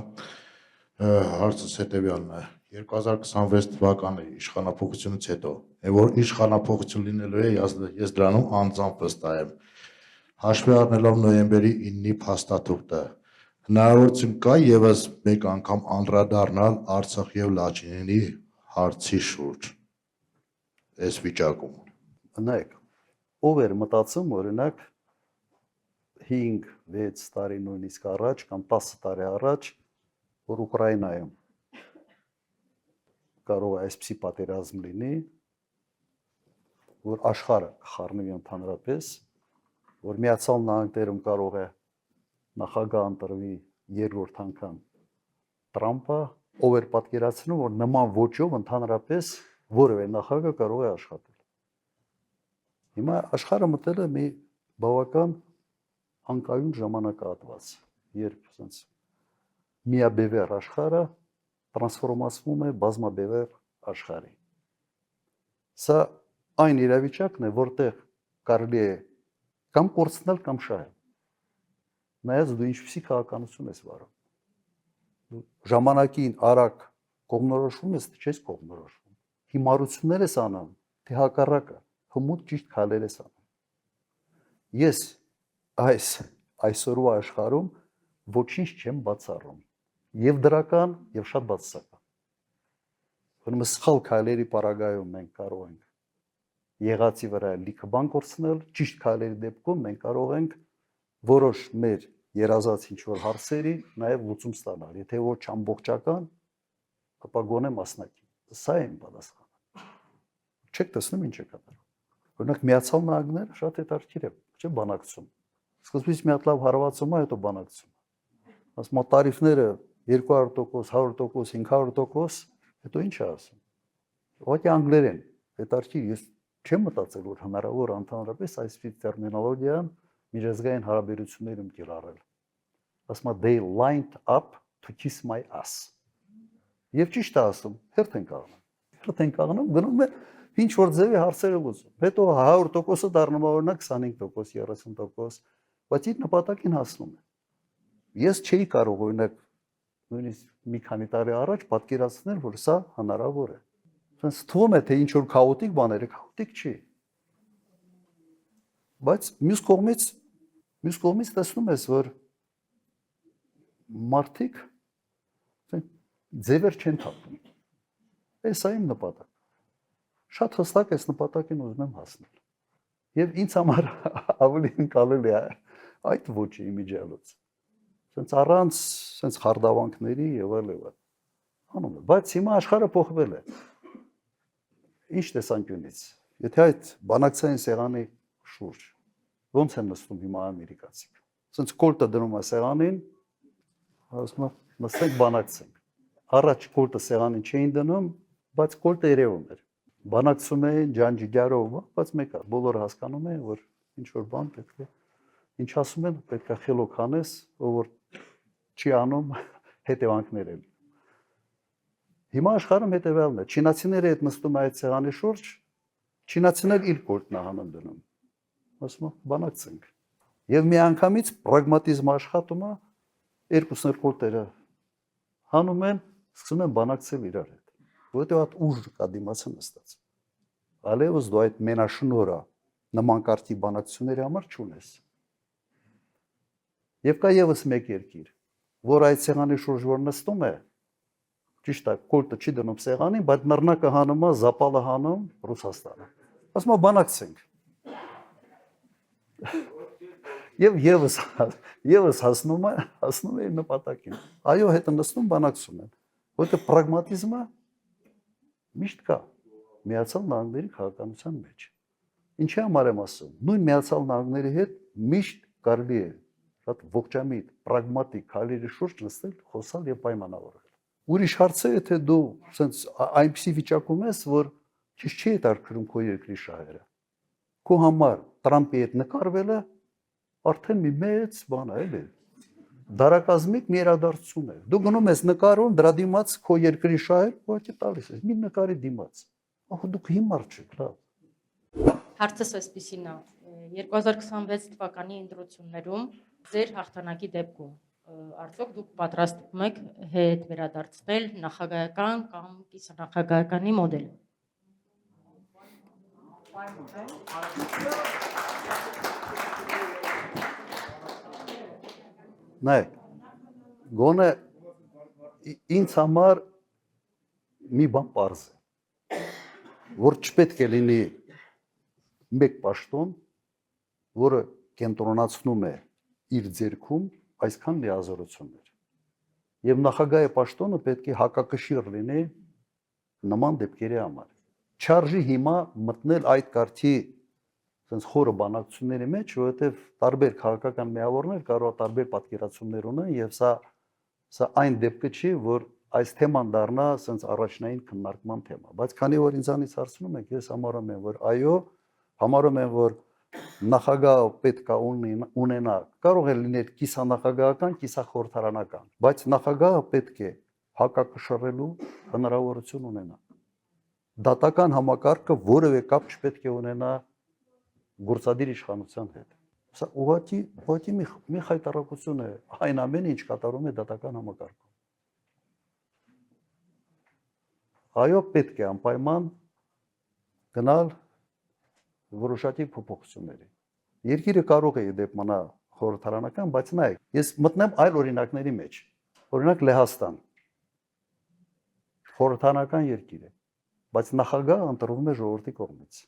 հարցս հետևյալն է։ 2026 թվականի իշխանափոխությունից հետո, որ իշխանափոխություն լինելու է, ես դրանում անձամբ վստահ եմ։ Հաշվի առնելով նոյեմբերի 9-ի փաստաթուղթը, հնարավորություն կա եւս մեկ անգամ անդրադառնալ Արցախ եւ Լաչինի հարցի շուրջ այս վիճակում։ Նայեք, ով էր մտածում օրինակ 5-6 տարի նույնիսկ առաջ կամ 10 տարի առաջ, որ Ուկրաինայում կարող է այսպիսի պատերազմ լինի, որ աշխարհը կխառնվի ընդհանրապես, որ Միացյալ Նահանգներում կարող է նախագահ ընտրվի երկրորդ անգամ Տրամպը, ով էր պատկերացնում, որ նման ոճով ընդհանրապես որևէ նախագահ կարող է աշխատել։ Հիմա աշխարհը մտել է մի բավական անկայուն ժամանակահատված, երբ ասենց միաբևեռ աշխարհը տրանսֆորմացվում է բազմաբևեռ աշխարհի։ Սա այն իրավիճակն է, որտեղ կարելի է կամ կորցնել կամ շահել։ Նայած դու ինչպիսի քաղաքականություն ես վարում։ Ժամանակին արագ կողմնորոշվում ես, թե չես կողմնորոշվում։ Հիմարություններ ես անում, թե հակառակը, հմուտ ճիշտ քայլեր ես անում։ Ես այսօրվա աշխարհում ոչինչ չեմ բացառում։ Եվ դրական, եւ շատ բացասական։ Ուրեմն սխալ քայլերի պարագայում մենք կարող ենք եղածի վրա լիքը բան կորցնել, ճիշտ քայլերի դեպքում մենք կարող ենք որոշ մեր երազած ինչ-որ հարցերի նաեւ լուծում ստանալ։ Եթե ոչ ամբողջական, ապա գոնե մասնակի։ Սա է իմ պատասխանը։ Չեք տեսնում ինչ է կատարվում։ Օրինակ Միացյալ Նահանգները շատ հետաքրքիր է, չէ՞ բանակցում։ Սկզբից մի հատ լավ հարվածում է, հետո բանակցում։ Ասում տարիֆները 200%, 100%, 500%, հետո ինչ է ասում։ Ուղղակի անգլերեն, հետաքրքիր, ես չեմ մտածել, որ հնարավոր ընդհանրապես այսպիսի տերմինոլոգիան միջազգային հարաբերություններում կիրառել։ Ասում է they lined up to kiss my ass։ Եվ ճիշտ է ասում, հերթ են կաղնում։ Հերթ են կաղնում, գնում է ինչ որ ձևի հարցերը լուծում։ Հետո 100%-ը դառնում է օրինակ 25%, 30%, բայց իր նպատակին հասնում է։ Ես չէի կարող օրինակ նույնիսկ մի քանի տարի առաջ պատկերացնել, որ սա հնարավոր է։ Սենց թվում է, թե ինչ որ քաոտիկ բաներ է, քաոտիկ չի։ Բայց մյուս կողմից տեսնում ես, որ մարդիկ ձևեր չեն թափում։ Սա իմ նպատակը։ Շատ հստակ այս նպատակին ուզում եմ հասնել։ Եվ ինձ համար ավելի ընկալել է այդ ոճի իմիջիալոց։ Սենց առանց սենց խարդավանքների եւ այլն։ Անում է, բայց հիմա աշխարհը փոխվել է։ Ինչ տեսանկյունից։ Եթե այդ բանակցային սեղանի շուրջ ոնց են նստում հիմա ամերիկացիք։ Սենց կոլտը դնում է սեղանին, ասում է նստենք բանակցենք։ Առաջ կոլտը սեղանին չէին դնում, բայց կոլտը երևում էր։ Բանակցում էին ջանջիգարով, բայց մեկը բոլորը հասկանում են, որ ինչ որ բան պետք է ինչ ասում են, պետք է խելոք անես, ով որ չի անում հետևանքներ են։ Հիմա աշխարհում հետևյալն է, չինացիները հետ նստում այդ սեղանի շուրջ, չինացիներ իր կոլտն հանում դնում։ Ասում են բանակցենք։ Եվ միանգամից պրագմատիզմը աշխատում է, երկուսներ կոլտերը հանում են, սկսում են բանակցել իրար հետ։ Որովհետև այդ ուժ կա դիմացը նստած։ Այլևս դու այդ մենաշնորհը նման կարգի բանակցությունների համար չունես։ Եվ կա եւս մեկ երկիր, որ այդ սեղանի շուրջ որ նստում է, ճիշտ է, կոլտը չի դնում սեղանին, բայց նռնակը հանում է, զապալը հանում Ռուսաստանը։ Ասում է բանակցենք։ Եվ եւս հասնում է իր նպատակին։ Այո, հետը նստում բանակցում են։ Որտեղ պրագմատիզմը միշտ կա Միացյալ Նահանգների քաղաքականության մեջ։ Ինչի համար եմ ասում։ Նույն Միացյալ Նահանգների հետ միշտ կարելի է շատ ողջամիտ, պրագմատիկ քայլերի շուրջ նստել, խոսալ եւ պայմանավորվել։ Ուրիշ հարց է, թե դու սենց այնպիսի վիճակում ես, որ քեզ չի հետաքրքրում քո երկրի շահերը։ Քո համար Տրամպի հետ նկարվելը արդեն մի մեծ բան է, էլի։ Դարակազմիկ մի իրադարձություն է։ Դու գնում ես նկարում, դրա դիմաց քո երկրի շահեր, ուղղակի տալիս ես, մի նկարի դիմաց։ Ահա դուք հիմար չեք, լավ։ Հարցս այսպեսին է 2026 թվականի ընտրություններում ձեր հաղթանակի դեպքում արդյոք դուք պատրաստվում եք հետ վերադարձնել նախագահական կամ կիսանախագահականի մոդել։ Նայեք, գոնե ինձ համար մի բան պարզ է, որ չպետք է լինի մեկ պաշտոն, որը կենտրոնացնում է իր ձեռքում այսքան լիազորություններ։ Եվ նախագահի պաշտոնը պետք է հակակշիռ լինի նման դեպքերի համար։ Չարժի հիմա մտնել այդ կարգի sense խորը բանակցությունների մեջ, որովհետև տարբեր քաղաքական միավորներ կարող է տարբեր պատկերացումներ ունեն եւ սա այն դեպքը չի, որ այս թեման դառնա sense առաջնային քննարկման թեմա, բայց քանի որ ինձանից հարցնում եք, ես համարում եմ, որ այո, համարում եմ, որ նախագահը պետք է ունենա, կարող է լինել կիսանախագահական, կիսախորհրդարանական, բայց նախագահը պետք է հակակշռելու հնարավորություն ունենա։ Դատական համակարգը որևէ կապ չպետք է ունենա գործադիր իշխանության հետ։ Սա ուղղակի մի խայտարակություն է այն ամենը, ինչ կատարում է դատական համակարգում։ այո պետք է անպայման գնալ որոշակի փոփոխությունների։ Երկիրը կարող է դեպ մնա խորհրդարանական, բայց նայեք, ես մտնեմ այլ օրինակների մեջ։ Օրինակ Լեհաստան խորհրդարանական երկիր է, բայց նախագահը ընտրվում է ժողովրդի կողմից։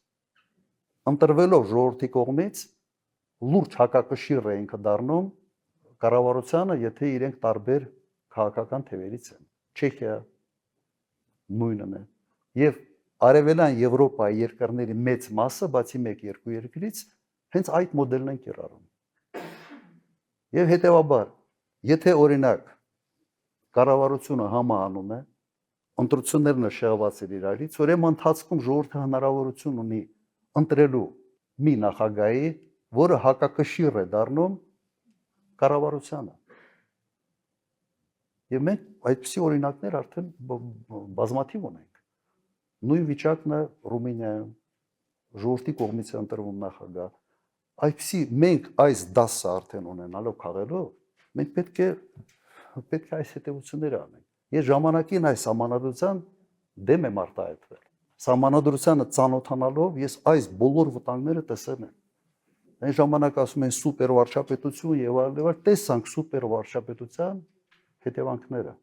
Ընտրվելով ժողովրդի կողմից լուրջ հակակշիռ է ինքը դառնում կառավարությանը, եթե իրենք տարբեր քաղաքական թևերից են։ Չեխիա նույնն է։ Եվ Արևելյան Եվրոպայի երկրների մեծ մասը, բացի 1-2 երկրից, հենց այդ մոդելն են կիրառում։ Եվ հետևաբար, եթե օրինակ կառավարությունը համահանում է, ընտրություններն շեղված են իրարից, ուրեմն ընթացքում ժողովուրդը հնարավորություն ունի ընտրելու մի նախագահի, որը հակակշիռ է դառնում կառավարությանը։ Եվ մենք այդպիսի օրինակներ արդեն բազմաթիվ ունենք։ Նույն վիճակն է Ռումինիայում, ժողովրդի կողմից է ընտրվում նախագահ։ Այդպիսի մենք այս դասը արդեն ունենալով քաղելով, մենք պետք է այս հետևությունները անենք։ Ես ժամանակին այս համանadrության դեմ եմ արտահայտվել։ Համանadrությանը ծանոթանալով ես այս բոլոր վտանգները տեսել եմ։ Այն ժամանակ ասում են սուպեր վարչապետություն եւ այլն, տեսանք սուպեր վարչապետության հետևանքները։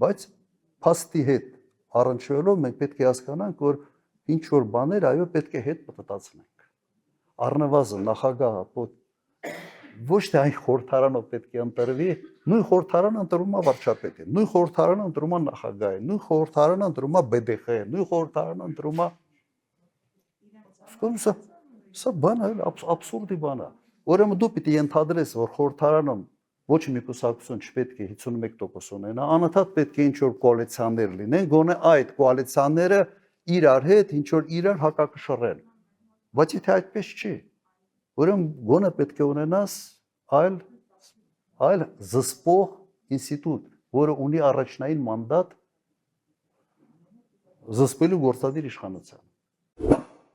Բայց փաստի հետ առնչվելով մենք պետք է հասկանանք, որ ինչ որ բաներ այո պետք է հետ պատտացնենք։ Առնվազն նախագահը ոչ թե այն խորհրդարանով պետք է ընտրվի, նույն խորհրդարանը ընտրում է վարչապետին, նույն խորհրդարանը ընտրում է նախագահին, նույն խորհրդարանը ընտրում է BDԽ-ը, նույն խորհրդարանը ընտրում է Սա բան է, աբսուրդի բան է։ Ուրեմն դու պիտի ենթադրես, որ խորհրդարանում ոչ մի կուսակցություն չպետք է 51% ունենա, անընդհատ պետք է ինչ-որ կոալիցիաներ լինեն, գոնե այդ կոալիցիաները իրար հետ ինչ-որ իրար հակակշռեն։ Բայց եթե այդպես չի, ուրեմն գոնե պետք է ունենաս այլ զսպող ինստիտուտ, որը ունի առաջնային մանդատ զսպելու գործադիր իշխանության։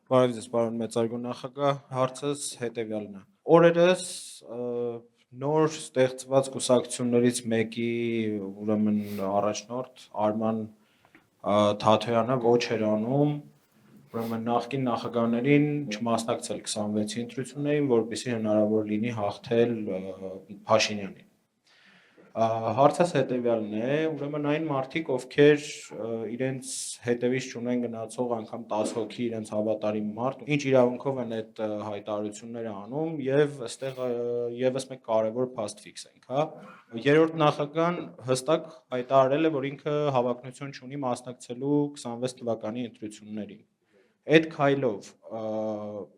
Բարև ձեզ, պարոն մեծարգո նախագահ, հարցս հետևյալն է։ Օրերս նոր ստեղծված կուսակցություններից մեկի ուրեմն առաջնորդ Արման Թաթոյանը ոչ էր անում ուրեմն նախկին նախագահներին չմասնակցել 26-ի ընտրություններին, որպեսզի հնարավոր լինի հաղթել Փաշինյանին։ Հարցս հետևյալն է, ուրեմն այն մարդիկ, ովքեր իրենց հետևից չունեն գնացող անգամ 10 հոգի իրենց հավատարիմ մարդ, ինչ իրավունքով են այդ հայտարարությունները անում եւ այստեղ եւս մեկ կարեւոր փաստ ֆիքսենք, հա։ Երրորդ նախագահան հստակ հայտարարել է, որ ինքը հավակնություն չունի մասնակցելու 26 թվականի ընտրություններին։ Այդ քայլով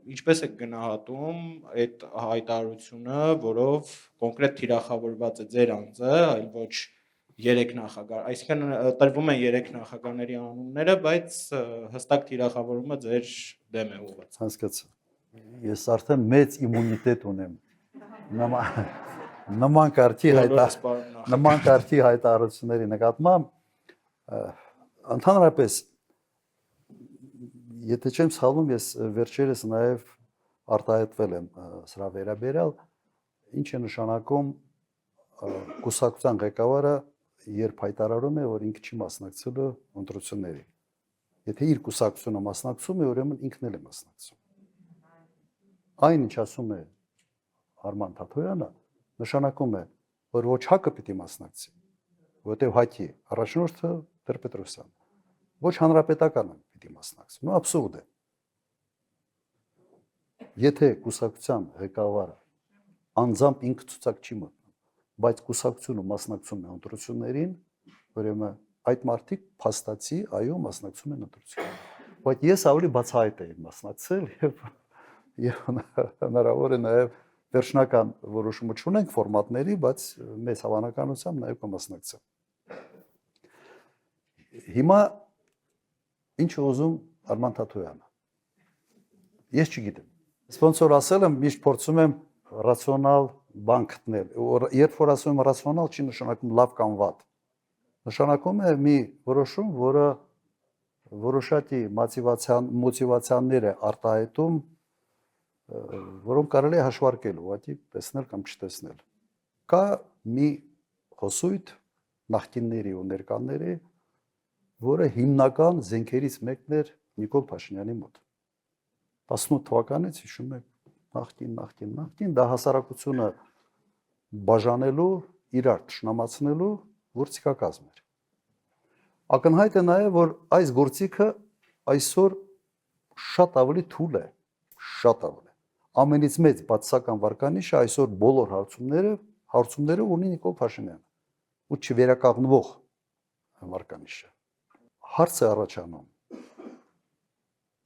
ինչպես է գնահատում այդ հայտարարությունը, որով կոնկրետ թիրախավորված է ձեր անձը, այլ ոչ 3 նախագահ, այսինքն տրվում են 3 նախագահների անունները, բայց հստակ թիրախավորումը ձեր դեմ է ուղղված։ Հասկացա։ Ես արդեն մեծ իմունիտետ ունեմ։ Նման կարգի հայտարարությունների նկատմամբ ընդհանրապես եթե չեմ սխալվում, ես վերջերս նաև արտահայտվել եմ սրա վերաբերյալ, ինչ է նշանակում կուսակցության ղեկավարը, երբ հայտարարում է, որ ինքը չի մասնակցելու ընտրությունների։ Եթե իր կուսակցությունը մասնակցում է, ուրեմն ինքն էլ է մասնակցում։ Այն ինչ ասում է Արման Թաթոյանը, նշանակում է, որ ոչ ՀԱԿ-ը պիտի մասնակցի, որտեղ ՀԱԿ-ի առաջնորդը Տեր-Պետրոսյանն, ոչ հանրապետականը պիտի մասնակցի։ Նո աբսուրդ է։ Եթե կուսակցության ղեկավարը անձամբ ինքը ցուցակ չի մտնում, բայց կուսակցությունը մասնակցում է ընտրություններին, ուրեմն այդ մարդիկ փաստացի այո մասնակցում են ընտրություններին։ Բայց ես ավելի բացահայտ եմ մասնակցել եւ հնարավոր է նաեւ վերջնական որոշումը չունենք ֆորմատների, բայց մեծ հավանականությամբ նաեւ կմասնակցեմ։ Հիմա ինչ է ուզում Արման Թաթոյանը։ Ես չգիտեմ։ Ոնց որ ասել եմ, միշտ փորձում եմ ռացիոնալ բան գտնել։ Երբ որ ասում եմ ռացիոնալ, չի նշանակում լավ կամ վատ։ Նշանակում է մի որոշում, որը որոշակի մոտիվացիաներ է արտահայտում, որոնք կարելի է հաշվարկել, ուղղակի տեսնել կամ չտեսնել։ Կա մի խոսույթ նախկինների ու ներկաների, որը հիմնական զենքերից մեկն էր Նիկոլ Փաշինյանի մոտ։ 18 թվականից հիշում եք նախկին դա հասարակությունը բաժանելու, իրար թշնամացնելու գործիքակազմ էր։ Ակնհայտ է նաև, որ այս գործիքը այսօր շատ ավելի թույլ է, շատ ավելի։ Ամենից մեծ բացասական վարկանիշը այսօր բոլոր հարցումները ունի Նիկոլ Փաշինյանը ու չվերականգնվող վարկանիշը։ Հարց է առաջանում.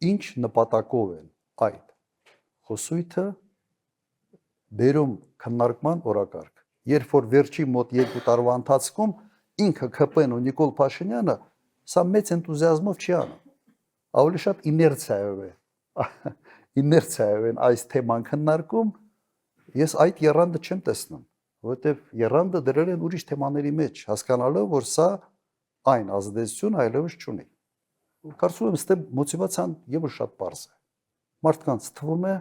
ինչ նպատակով են այդ խոսույթը բերում քննարկման օրակարգ։ Երբ որ վերջի մոտ 2 տարվա ընթացքում ինքը ԿՊ-ն ու Նիկոլ Փաշինյանը սա մեծ էնտուզիազմով չի անում։ Ավելի շատ իներցիայով են այս թեման քննարկում, ես այդ եռանդը չեմ տեսնում, որովհետև եռանդը դրել են ուրիշ թեմաների մեջ, հասկանալով, որ սա այն ազդեցություն այլևս չունի։ Կարծում եմ, ստե մոտիվացիան ևս շատ պարզ է։ Մարդկանց թվում է,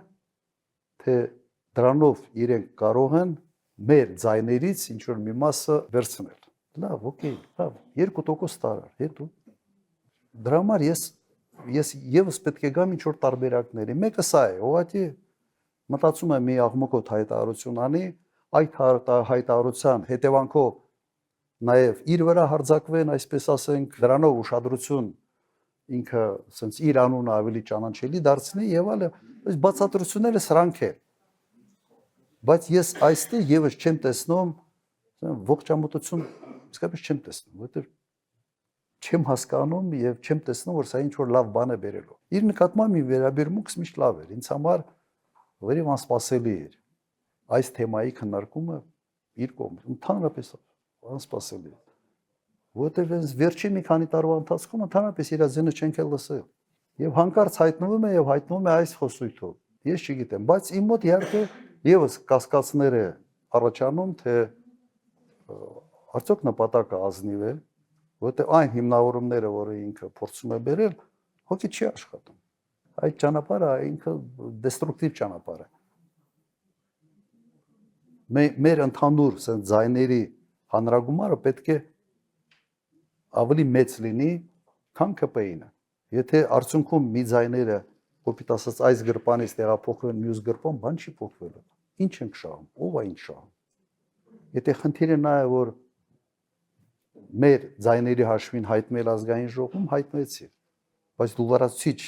թե դրանով իրենք կարող են մեր ձայներից ինչ որ մի մասը վերցնել։ Լավ, օքեյ, լավ, 2% տարար, հետո դրա համար ես եւս պետք է գամ ինչ որ տարբերակների։ Մեկը սա է, ուղղակի մտածում եմ մի աղմկոտ հայտարարություն անի, այդ հայտարարության հետևանքով նաև իր վրա հարձակվեն, այսպես ասենք, դրանով ուշադրություն ինքը ասենց իր անունը ավելի ճանաչելի դարձնի եւ այլը, այս բացատրությունները սրանք են։ Բայց ես այստեղ եւս չեմ տեսնում ողջամտություն, իսկապես չեմ տեսնում, որովհետեւ չեմ հասկանում եւ չեմ տեսնում, որ սա ինչ որ լավ բան է բերելու։ Իր նկատմամբ մի վերաբերմունքս միշտ լավ էր, ինձ համար վերև անսպասելի էր այս թեմայի քննարկումը իր կողմից, ընդհանրապես անսպասելի է։ Որովհետև այս վերջի մի քանի տարվա ընթացքում ընդհանրապես իր ձենը չենք էլ լսել։ Եվ հանկարծ հայտնվում է այս խոսույթով։ Ես չգիտեմ, բայց իմ մոտ իհարկե եւս կասկածներ է առաջանում, թե արդյոք նպատակը ազնիվ է, որովհետև այն հիմնավորումները, որը ինքը փորձում է բերել, հոգի չի աշխատում։ Այդ ճանապարհը ինքը դեստրուկտիվ ճանապարհ է։ Մեր ընդհանուր ասենք ձայների հանրագումարը պետք է ավելի մեծ լինի, քան ԿՊ-ինը։ Եթե արդյունքում մի ձայները, կոպիտ ասած, այս գրպանից տեղափոխվեն մյուս գրպան, բան չի փոխվելու։ Ինչ ենք շահում, ով է ինչ շահում։ Եթե խնդիրը նա է, որ մեր ձայների հաշվին հայտնել ազգային ժողովում, հայտնվեցի, բայց դու լրացուցիչ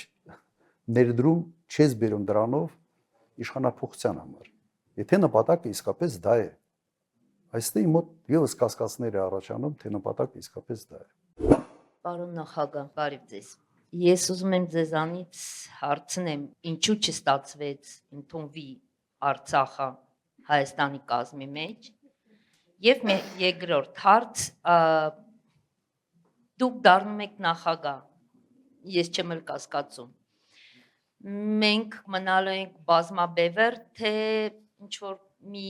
ներդրում չես բերում դրանով իշխանափոխության համար։ Եթե նպատակը իսկապես դա է, այստեղ մոտ եւս կասկածներ է առաջանում, թե նպատակը իսկապես դա է։ Պարոն նախագահ, բարև ձեզ։ Ես ուզում եմ ձեզանից հարցնեմ, ինչու չստացվեց ընդունվի Արցախը Հայաստանի կազմի մեջ։ Եվ երկրորդ հարց, դուք դառնում եք նախագահ, ես չեմ էլ կասկածում։ Մենք մնալու ենք բազմաբևեր, թե ինչ որ մի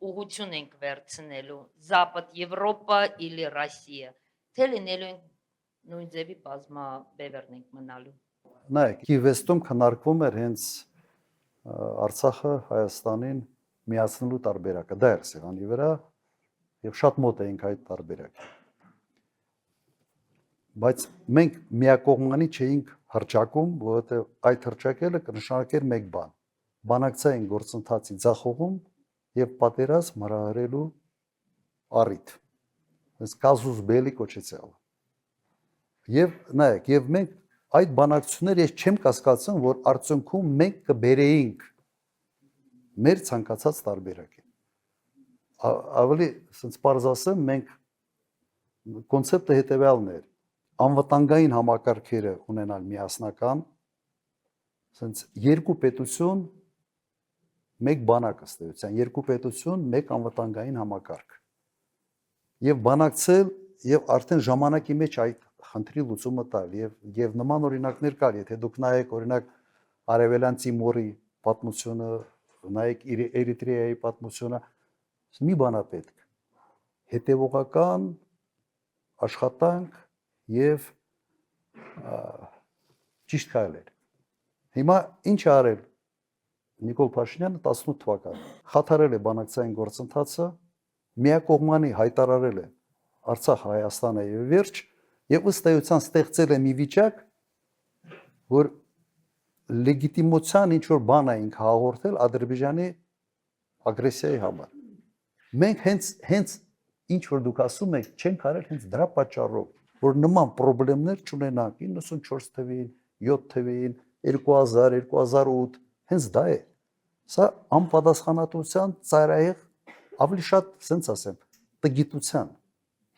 ուղղություն ենք վերցնելու, Զապադ Եվրոպա или Ռոսիա, թե լինելու ենք նույն ձևի բազմաբևերն ենք մնալու։ Նայեք, Կիևստում քննարկվում էր հենց Արցախը Հայաստանին միացնելու տարբերակը, դա էր սեղանի վրա եւ շատ մոտ էինք այդ տարբերակին։ Բայց մենք միակողմանի չէինք հրճակում, որովհետեւ այդ հրճակելը կնշանակեր մեկ բան. բանակցային գործընթացի ձախողում եւ պատերազմ հրահրելու առիթ։ Այս կազուս բելի կոչեցյալ։ Եվ նայեք, եւ մենք այդ բանակցությունները ես չեմ կասկածում, որ արդյունքում մենք կբերեինք մեր ցանկացած տարբերակին։ Ավելի ասենց պարզ ասեմ, մենք կոնցեպտը հետեւյալն էր. անվտանգային համակարգերը ունենալ միասնական, ասենց երկու պետություն, մեկ բանակ ըստ էության, երկու պետություն, մեկ անվտանգային համակարգ։ Եվ բանակցել եւ արդեն ժամանակի մեջ այդ խնդրի լուծումը տալ եւ նման օրինակներ կար, եթե դուք նայեք օրինակ Արևելյան Տիմորի պատմությունը, նայեք Էրիտրեայի պատմությունը, մի բան է պետք։ Հետևողական աշխատանք եւ ճիշտ քայլեր։ Հիմա ինչ է արել Նիկոլ Փաշինյանը 18 թվականին։ Խաթարել է բանակցային գործընթացը, միակողմանի հայտարարել է Արցախ Հայաստանը եւ վերջ, Եվ ըստ էության ստեղծել է մի վիճակ, որ լեգիտիմության ինչ որ բան էինք հաղորդել Ադրբեջանի ագրեսիայի համար։ Մենք հենց ինչ որ դուք ասում եք, չենք արել հենց դրա պատճառով, որ նման խնդիրներ չունենանք 94 թվին, 7 թվին, 2000, 2008, հենց դա է։ Սա անպատասխանատվության ծայրահեղ ավելի շատ, ասենց ասեմ, տգիտության,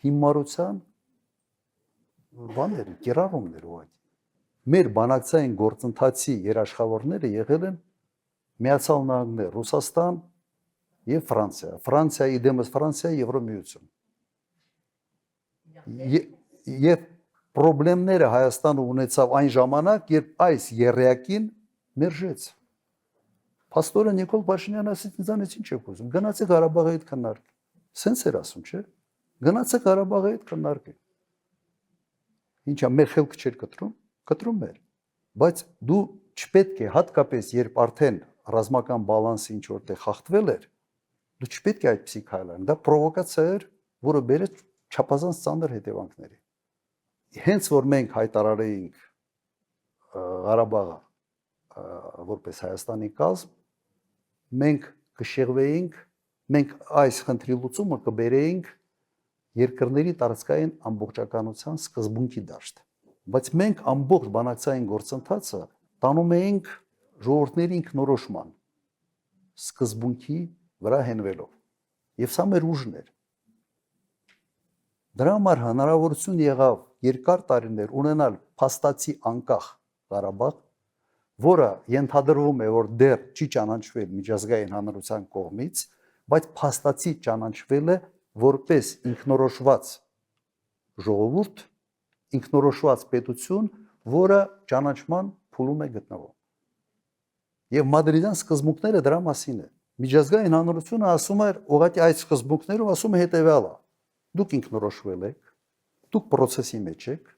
հիմարության բաներ, կիրառումներ ուղղակի։ Մեր բանակցային գործընթացի երաշխավորները եղել են Միացյալ Նահանգներ, Ռուսաստան եւ Ֆրանսիա։ Ֆրանսիայի դեմս Ֆրանսիա Եվրոմիություն։ Եվ խնդիրները Հայաստանը ունեցավ այն ժամանակ, երբ այս երեակին մերժեց։ Փաստորեն Նիկոլ Փաշինյանը ասաց ինձանից ինչ եք ուզում։ Գնացեք Ղարաբաղի հետ քննարկեք։ Սենց էր ասում, չէ՞։ Գնացեք Ղարաբաղի հետ քննարկեք։ Ինչա մեր խելքը չէր կտրում էր։ Բայց դու չպետք է հատկապես երբ արդեն ռազմական բալանսը ինչ որտեղ խախտվել էր, դու չպետք է այդպեսի քայլ անես։ Դա պրովոկացիա էր, որը բերեց չափազանց ծանր հետևանքների։ Հենց որ մենք հայտարարեինք Ղարաբաղը որպես Հայաստանի կազմ, մենք կշեղվեինք, մենք այս խնդրի լուծումը կբերեինք երկրների տարածքային ամբողջականության սկզբունքի դաշտ։ Բայց մենք ամբողջ բանակցային գործընթացը տանում էինք ժողովուրդների ինքնորոշման սկզբունքի վրա հենվելով։ Եվ սա մեր ուժն էր։ Դրա համար հնարավորություն եղավ երկար տարիներ ունենալ փաստացի անկախ Ղարաբաղ, որը ենթադրվում է, որ դեռ չի ճանաչվել միջազգային հանրության կողմից, բայց փաստացի ճանաչվել է որպես ինքնորոշված ժողովուրդ, ինքնորոշված պետություն, որը ճանաչման փուլում է գտնվում։ Եվ մադրիդյան սկզբունքները դրա մասին է։ Միջազգային հանրությունը ասում է, ուղղակի այդ սկզբունքներով ասում է հետևյալը. դուք ինքնորոշվել եք, դուք process-ի մեջ եք,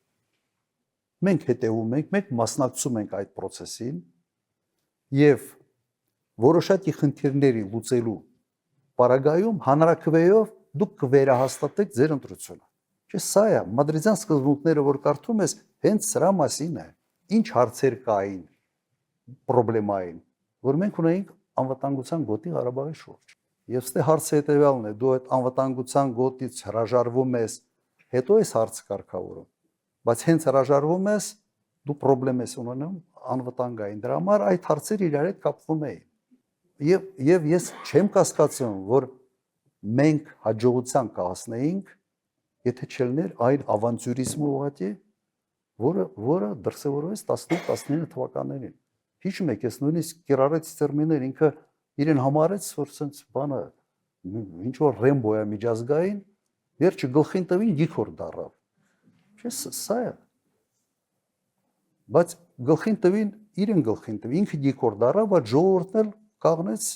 մենք հետևում ենք, մենք մասնակցում ենք այդ process-ին եւ որոշակի խնդիրների լուծելու պարագայում հանրաքվեով դուք կվերահաստատեք ձեր ընտրությունը։ Չէ, սա է մադրիդյան սկզբունքները, որ կարդում ես, հենց սրա մասին է։ Ինչ հարցեր կային, պրոբլեմային, որ մենք ունեինք անվտանգության գոտի Ղարաբաղի շուրջ։ Եվ ստե հարցը հետևյալն է, դու այդ անվտանգության գոտից հրաժարվում ես, հետո ես հարցը կարգավորում, բայց հենց հրաժարվում ես, դու խնդրեմ ես ունենում անվտանգային։ Դրա համար այդ հարցերը իրար հետ կապվում էին։ Եվ ես չեմ կասկածում, որ մենք հաջողության կհասնեինք, եթե չլիներ այն ավանտյուրիզմը ուղղակի, որը դրսևորվեց 18-19 թվականներին։ Հիշում եք, ես նույնիսկ կիրառեց տերմիններ, ինքը իրեն համարեց, որ սենց բանը ինչ որ Ռեմբո է միջազգային, վերջը գլխին տվին գիքոր դառավ։ Չէ, սա է։ Բայց գլխին տվին, իրեն գլխին տվին, ինքը գիքոր դառավ, բայց ժողովուրդն էլ կաղնեց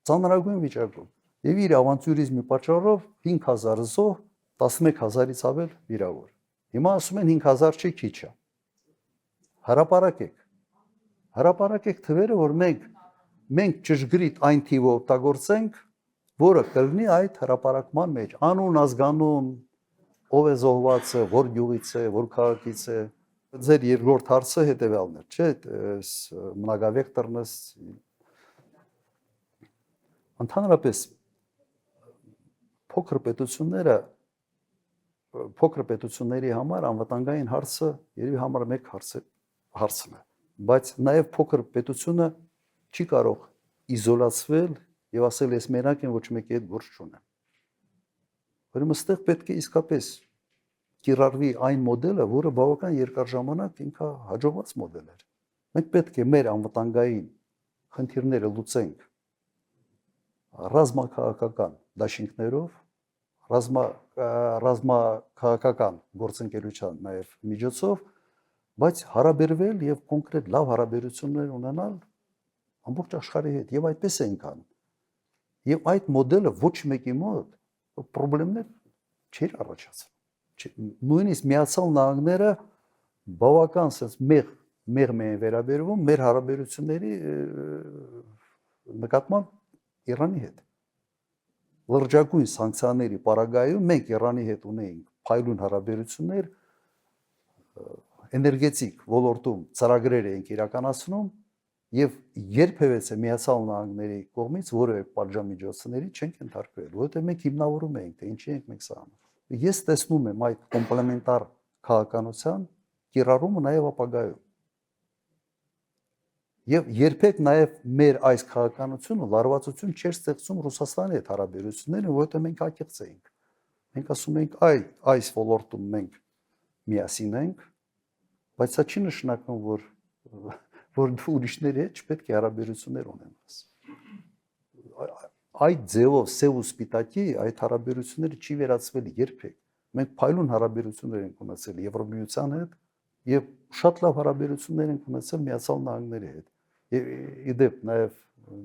ծանրագույն վիճակում։ Եվ իր ավանտյուրիզմի պատճառով 5000 զոհ, 11000-ից ավել վիրավոր։ Հիմա ասում են 5000 չի քիչ է։ Հրապարակեք թվերը, որ մենք ճշգրիտ այն թիվը օգտագործենք, որը կլինի այդ հրապարակման մեջ, անուն, ազգանուն, ով է զոհվածը, որ գյուղից է, որ քաղաքից է։ Ձեր երկրորդ հարցը հետևյալն է, չէ՞, մնագավեկտորն է։ Ընդհանրապես փոքր պետությունների համար անվտանգային հարցը երևի համար մեկ հարցն է, բայց նաև փոքր պետությունը չի կարող իզոլացվել եւ ասել ես մենակ եմ, ոչ մեկի հետ գործ չունեմ։ Ուրեմն այստեղ պետք է իսկապես կիրառվի այն մոդելը, որը բավական երկար ժամանակ ինքը հաջողված մոդել էր։ Մենք պետք է մեր անվտանգային խնդիրները լուծենք ռազմաքաղաքական դաշինքներով, ռազմաքաղաքական գործընկերության նաև միջոցով, բայց հարաբերվել եւ կոնկրետ լավ հարաբերություններ ունենալ ամբողջ աշխարհի հետ եւ այդպես ենք անում։ Եվ այդ մոդելը ոչ մեկի մոտ խնդիրներ չէր առաջացնում։ Նույնիսկ Միացյալ Նահանգները բավական sense մեղմ են վերաբերվում մեր հարաբերությունների նկատմամբ Իրանի հետ։ Լրջագույն սանկցիաների պարագայում մենք Իրանի հետ ունեինք փայլուն հարաբերություններ, էներգետիկ ոլորտում ծրագրեր ենք իրականացնում եւ երբևէ Միացյալ Նահանգների կողմից որևէ պատժամիջոցների չենք ենթարկվել, որովհետեւ մենք հիմնավորում ենք, թե ինչի ենք մենք սա անում։ Ես տեսնում եմ այդ կոմպլեմենտար քաղաքականության կիրառումը նաեւ ապագայում։ Եվ երբեք նաեւ մեր այս քաղաքականությունը լարվածություն չէր ստեղծում Ռուսաստանի հետ հարաբերությունները, որովհետեւ մենք ակեղծ էինք։ Մենք ասում ենք այս ոլորտում մենք միասին ենք, բայց սա չի նշանակում, որ դու ուրիշների հետ չպետք է հարաբերություններ ունենաս։ Այդ ձևով սև ու սպիտակի այդ հարաբերությունները չի վերածվել երբեք։ Մենք փայլուն հարաբերություններ ենք ունեցել Եվրոմիության հետ եւ շատ լավ հարաբերություններ ենք ունեցել Միացյալ Նահանգների հետ։ Եվ իդեպ նաեւ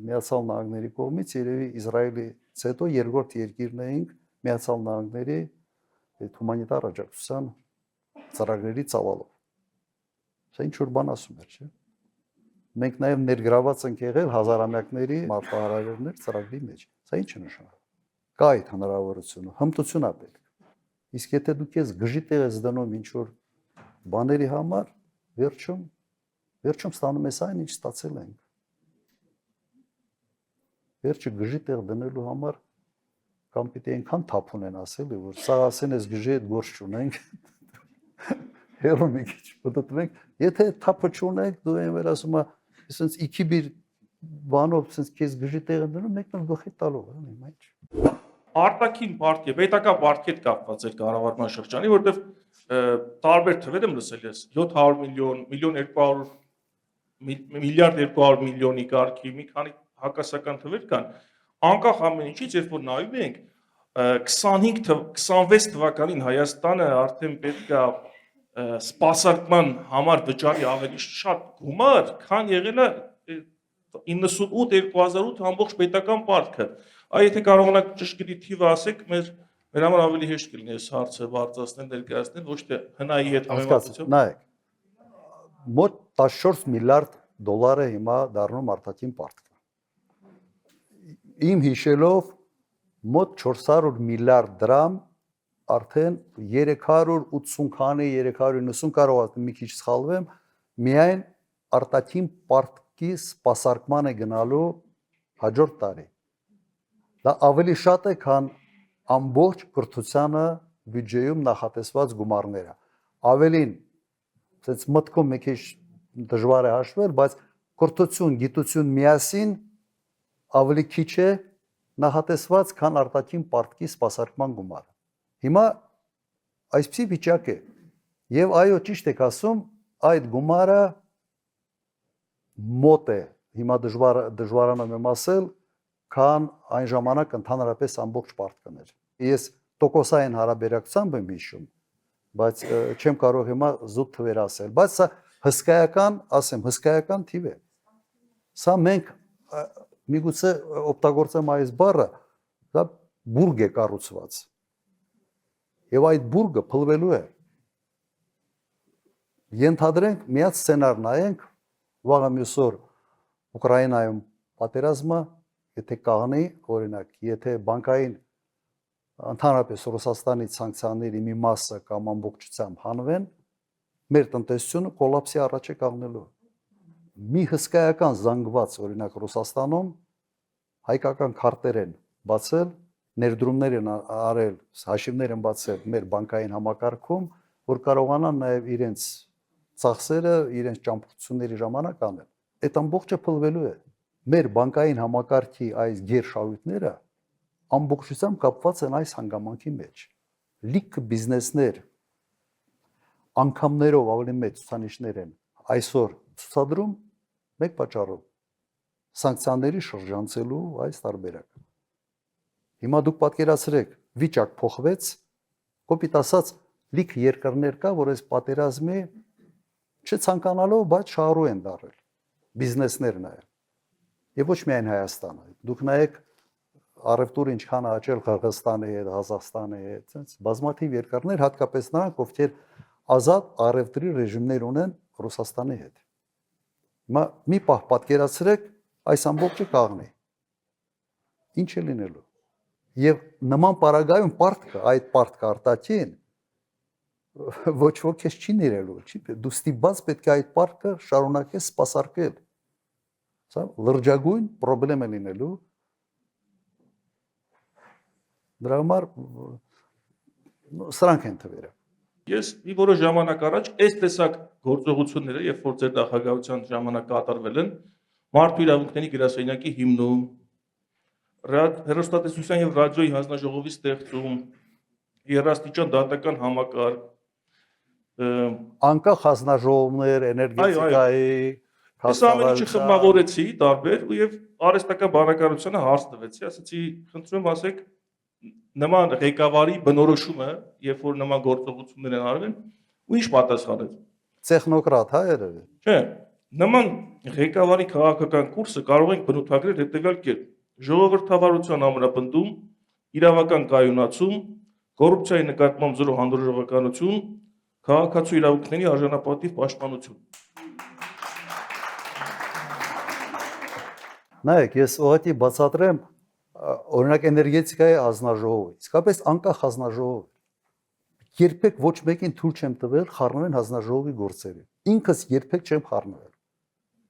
Միացյալ Նահանգների կողմից երևի Իսրայելից հետո երկրորդ երկիրն էինք Միացյալ Նահանգների այդ հումանիտար աջակցության ծրագրերի ծավալով։ Սա ինչ որ բան ասում էր, չէ՞։ Մենք նաև ներգրաված ենք եղել հազարամյակների մարտահրավերներ ծրագրի մեջ։ Սա ինչ է նշանակում։ Կա այդ հնարավորությունը, հմտություն է պետք։ Իսկ եթե դու քեզ գժի տեղ ես դնում ինչ որ բաների համար, վերջում ստանում ես այն, ինչ ստացել ենք։ Վերջը գժի տեղ դնելու համար կամ պիտի այնքան թափ ունեն ասելի, որ սա ասեն ես գժի հետ գործ չունենք։ Հերո մի քիչ մտածենք, եթե թափը չունենք, դու այն վեր ասում ես, ասենց իքի բիր բանով ասենց քեզ գժի տեղը դնում, մեկն էլ գլխի տալով, հիմա ինչ։ Արտաքին պարտքի, պետական պարտքի հետ կապված էր կառավարման շրջանի, որտեղ տարբեր թվեր եմ լսել ես 700 միլիոն, միլիարդ 200 միլիոնի կարգի մի քանի հակասական թվեր կան։ Անկախ ամեն ինչից, երբ որ նայում ենք 26 թվականին Հայաստանը արդեն պետք է սպասարկման համար վճարի ավելի շատ գումար, քան եղել է 98-2008 ամբողջ պետական պարտքը։ Այ եթե կարողանաք ճշգրիտ թիվը ասեք, մեր համար ավելի հեշտ կլինի այս հարցը բարձրացնել, ներկայացնել, ոչ թե հնայի հետ համեմատությամբ։ Նայեք, մոտ 14 միլիարդ դոլար է հիմա դառնում արտաքին պարտքը։ Իմ հիշելով մոտ 400 միլիարդ դրամ արդեն 380 քանի 390 կարող եմ մի քիչ սխալվեմ, միայն արտաքին պարտքի սպասարկման է գնալու հաջորդ տարի։ Դա ավելի շատ է, քան ամբողջ կրթությանը բյուջեում նախատեսված գումարները։ Ավելին, ասենց մտքում մի քիչ դժվար է հաշվել, բայց կրթություն, գիտություն միասին ավելի քիչ է նախատեսված, քան արտաքին պարտքի սպասարկման գումարը։ Հիմա այսպիսի վիճակ է, եւ այո, ճիշտ եք ասում, այդ գումարը մոտ է, հիմա դժվարանամ եմ ասել, քան այն ժամանակ ընդհանրապես ամբողջ պարտքն էր։ Ես տոկոսային հարաբերակցությամբ եմ հիշում, բայց չեմ կարող հիմա զուտ թվեր ասել, բայց սա հսկայական թիվ է։ Սա մենք միգուցե օգտագործեմ այս բառը, դա բուրգ է կառուցված։ Եվ այդ բուրգը փլվելու է։ Ենթադրենք միած սցենար նայենք, վաղը մյուս օր Ուկրաինայում պատերազմը, եթե կաղնի, օրինակ, եթե բանկային ընդհանրապես Ռուսաստանի սանկցիաների մի մասը կամ ամբողջությամբ հանվեն, մեր տնտեսությունը կոլապսի առաջ է կանգնելու։ Մի հսկայական զանգված, օրինակ Ռուսաստանում հայկական քարտեր են բացել, ներդրումներ են արել, հաշիվներ են բացել մեր բանկային համակարգում, որ կարողանան նաև իրենց ծախսերը, իրենց ճամփորդությունների ժամանակ անել։ Այդ ամբողջը փլվելու է։ Մեր բանկային համակարգի այս գերշահույթները ամբողջությամբ կապված են այս հանգամանքի մեջ։ Լիքը բիզնեսներ անգամներով ավելի մեծ ցուցանիշներ են այսօր ցուցադրում մեկ պատճառով սանկցիաների շրջանցելու այս տարբերակը։ Հիմա դուք պատկերացրեք, վիճակ փոխվեց, կոպիտ ասած, լիք երկրներ կա, որ այս պատերազմի չցանկանալով, բայց շահառու են դարել բիզնեսներ նաև։ Եվ ոչ միայն Հայաստանը։ Դուք նայեք առևտուրը ինչքան աճել Қырғызստանի հետ, Ղազախստանի հետ, այնց բազմաթիվ երկրներ, հատկապես նրանք, ովքեր ազատ առևտրի ռեժիմներ ունեն Ռուսաստանի հետ։ Հիմա մի պահ պատկերացրեք, այս ամբողջը կաղնի։ Ինչ է լինելու։ Եվ նման պարագայում պարտքը, այդ պարտքը արտաքին ոչ ոք քեզ չի ներելու, չի դու ստիպված պետք է այդ պարտքը շարունակես սպասարկել։ Սա լրջագույն խնդրեմ է լինելու։ Դրա համար սրանք են թվերը։ Ես մի որոշ ժամանակ առաջ այս տեսակ գործողությունները, երբ որ ձեր նախագահության ժամանակ կատարվել են, մարդու իրավունքների գրասենյակի հիմնում, հեռուստատեսության եւ ռադիոյի հանձնաժողովի ստեղծում, երաստիճան դատական համակարգ, անկախ հանձնաժողովներ, էներգետիկայի, այս ամենը չխմբավորեցի տարբեր եւ արհեստական բանականությանը հարց տվեցի, ասացի, խնդրում եմ ասեք նման ղեկավարի բնորոշումը, երբ որ նման գործողություններ են արվել, ու ինչ պատասխանեց։ տեխնոկրատ, հա երևի։ Չէ, նման ղեկավարի քաղաքական կուրսը կարող ենք բնութագրել հետևյալ կերպ. ժողովրդավարության ամրապնդում, իրավական կայունացում, կոռուպցիայի նկատմամբ զրո հանդուրժողականություն, քաղաքացու իրավունքների արժանապատիվ պաշտպանություն։ Նայեք, ես ուղղակի բացատրեմ օրինակ էներգետիկայի հանձնաժողովը, իսկապես անկախ հանձնաժողով է։ Երբեք ոչ մեկին թույլ չեմ տվել խառնվել հանձնաժողովի գործերին։ Ինքս երբեք չեմ խառնվել։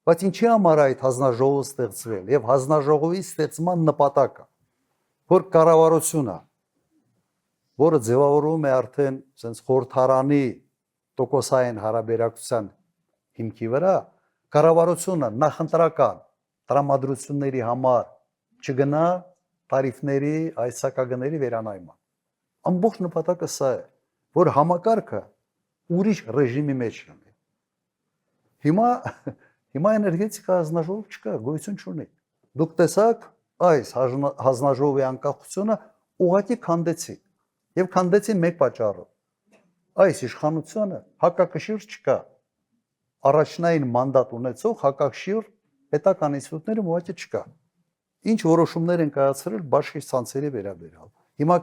Բայց ինչի համար այդ հանձնաժողովը ստեղծվել եւ հանձնաժողովի ստեղծման նպատակը, որ կառավարությունը, որը ձևավորվում է արդեն sense խորհրդարանի տոկոսային հարաբերակցության հիմքի վրա, կառավարությունը նախընտրական տրամադրությունների համար չգնա տարիֆների այս սակագների վերանայման։ Ամբողջ նպատակը սա է, որ համակարգը ուրիշ ռեժիմի մեջ լինի։ Հիմա էներգետիկա հանձնաժողով չկա, գոյություն չունի։ Դուք տեսաք այս հանձնաժողովի անկախությունը ուղղակի քանդեցին։ Եվ քանդեցին մեկ պատճառով։ Այս իշխանությունը հակակշիռ չկա։ Առաջնային մանդատ ունեցող հակակշիռ պետական ինստիտուտները ուղղակի չկա։ Ինչ որոշումներ են կայացրել բաշխի ցանցերի վերաբերյալ։ Հիմա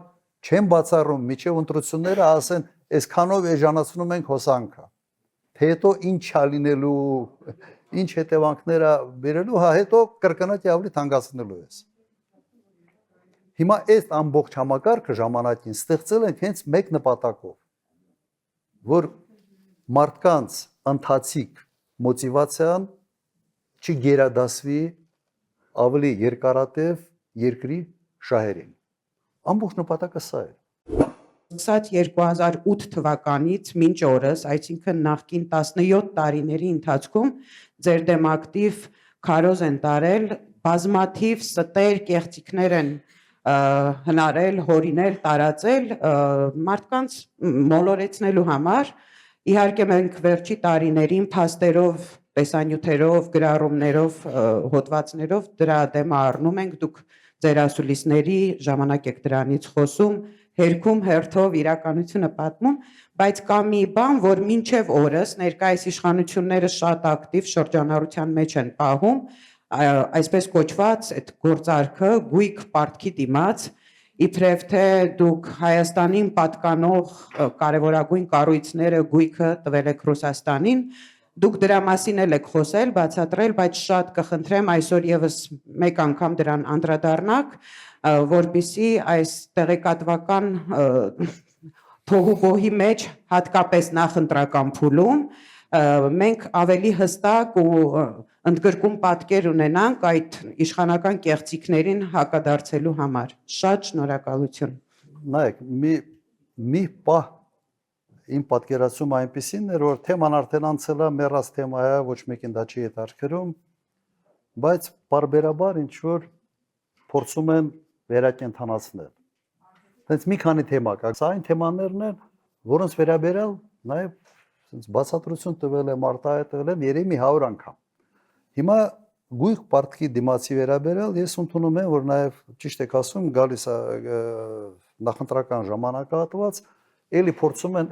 չեմ բացառում միջև ընտրությունները ասեն, այսքանով էժանացնում ենք հոսանքը։ Թե հետո ինչ է լինելու, ինչ հետևանքներ է բերելու, հա հետո կրկնակի ավելի թանկացնելու ես։ Հիմա այս ամբողջ համակարգը ժամանակին ստեղծել ենք հենց մեկ նպատակով, որ մարդկանց ընթացիկ մոտիվացիան չգերադասվի ավելի երկարատև երկրի շահերին։ Ամբողջ նպատակը սա է։ Սկսած 2008 թվականից մինչ օրս, այսինքն նախկին 17 տարիների ընթացքում ձեր դեմ ակտիվ քարոզ են տարել, բազմաթիվ ստեր կեղծիքներ են հնարել, հորինել, տարածել մարդկանց մոլորեցնելու համար։ Իհարկե մենք վերջի տարիներին փաստերով, տեսանյութերով, գրառումներով, հոդվածներով դրա դեմը առնում ենք, դուք ձեր ասուլիսների ժամանակ եք դրանից խոսում, հերքում հերթով իրականությունը պատմում, բայց կա մի բան, որ մինչև օրս ներկայիս իշխանությունները շատ ակտիվ շրջանառության մեջ են պահում, այսպես կոչված այդ գործարքը գույք պարտքի դիմաց, իբրև թե դուք Հայաստանին պատկանող կարևորագույն կառույցները գույքը տվել եք Ռուսաստանին, դուք դրա մասին էլ եք խոսել, բացատրել, բայց շատ կխնդրեմ այսօր եւս մեկ անգամ դրան անդրադառնաք, որպեսզի այս տեղեկատվական փողուբոհի մեջ, հատկապես նախընտրական փուլում, մենք ավելի հստակ ու ընդգրկուն պատկեր ունենանք այդ իշխանական կեղծիքներին հակադարձելու համար։ Շատ շնորհակալություն։ Նայեք, մի պահ իմ պատկերացումը այնպեսին էր, որ թեման արդեն անցել է, մեռած թեմա է, ոչ մեկին դա չի հետաքրքրում, բայց բարբերաբար ինչ որ փորձում են վերակենդանացնել։ Դենց մի քանի թեմա կա, սա այն թեմաներն են, որոնց վերաբերյալ նաև բացատրություն տվել եմ, արտահայտվել եմ երևի մի 100 անգամ։ Հիմա գույք պարտքի դիմացի վերաբերյալ ես ընդունում եմ, որ նաև ճիշտ եք ասում, գալիս է նախընտրական ժամանակահատված, էլի փորձում են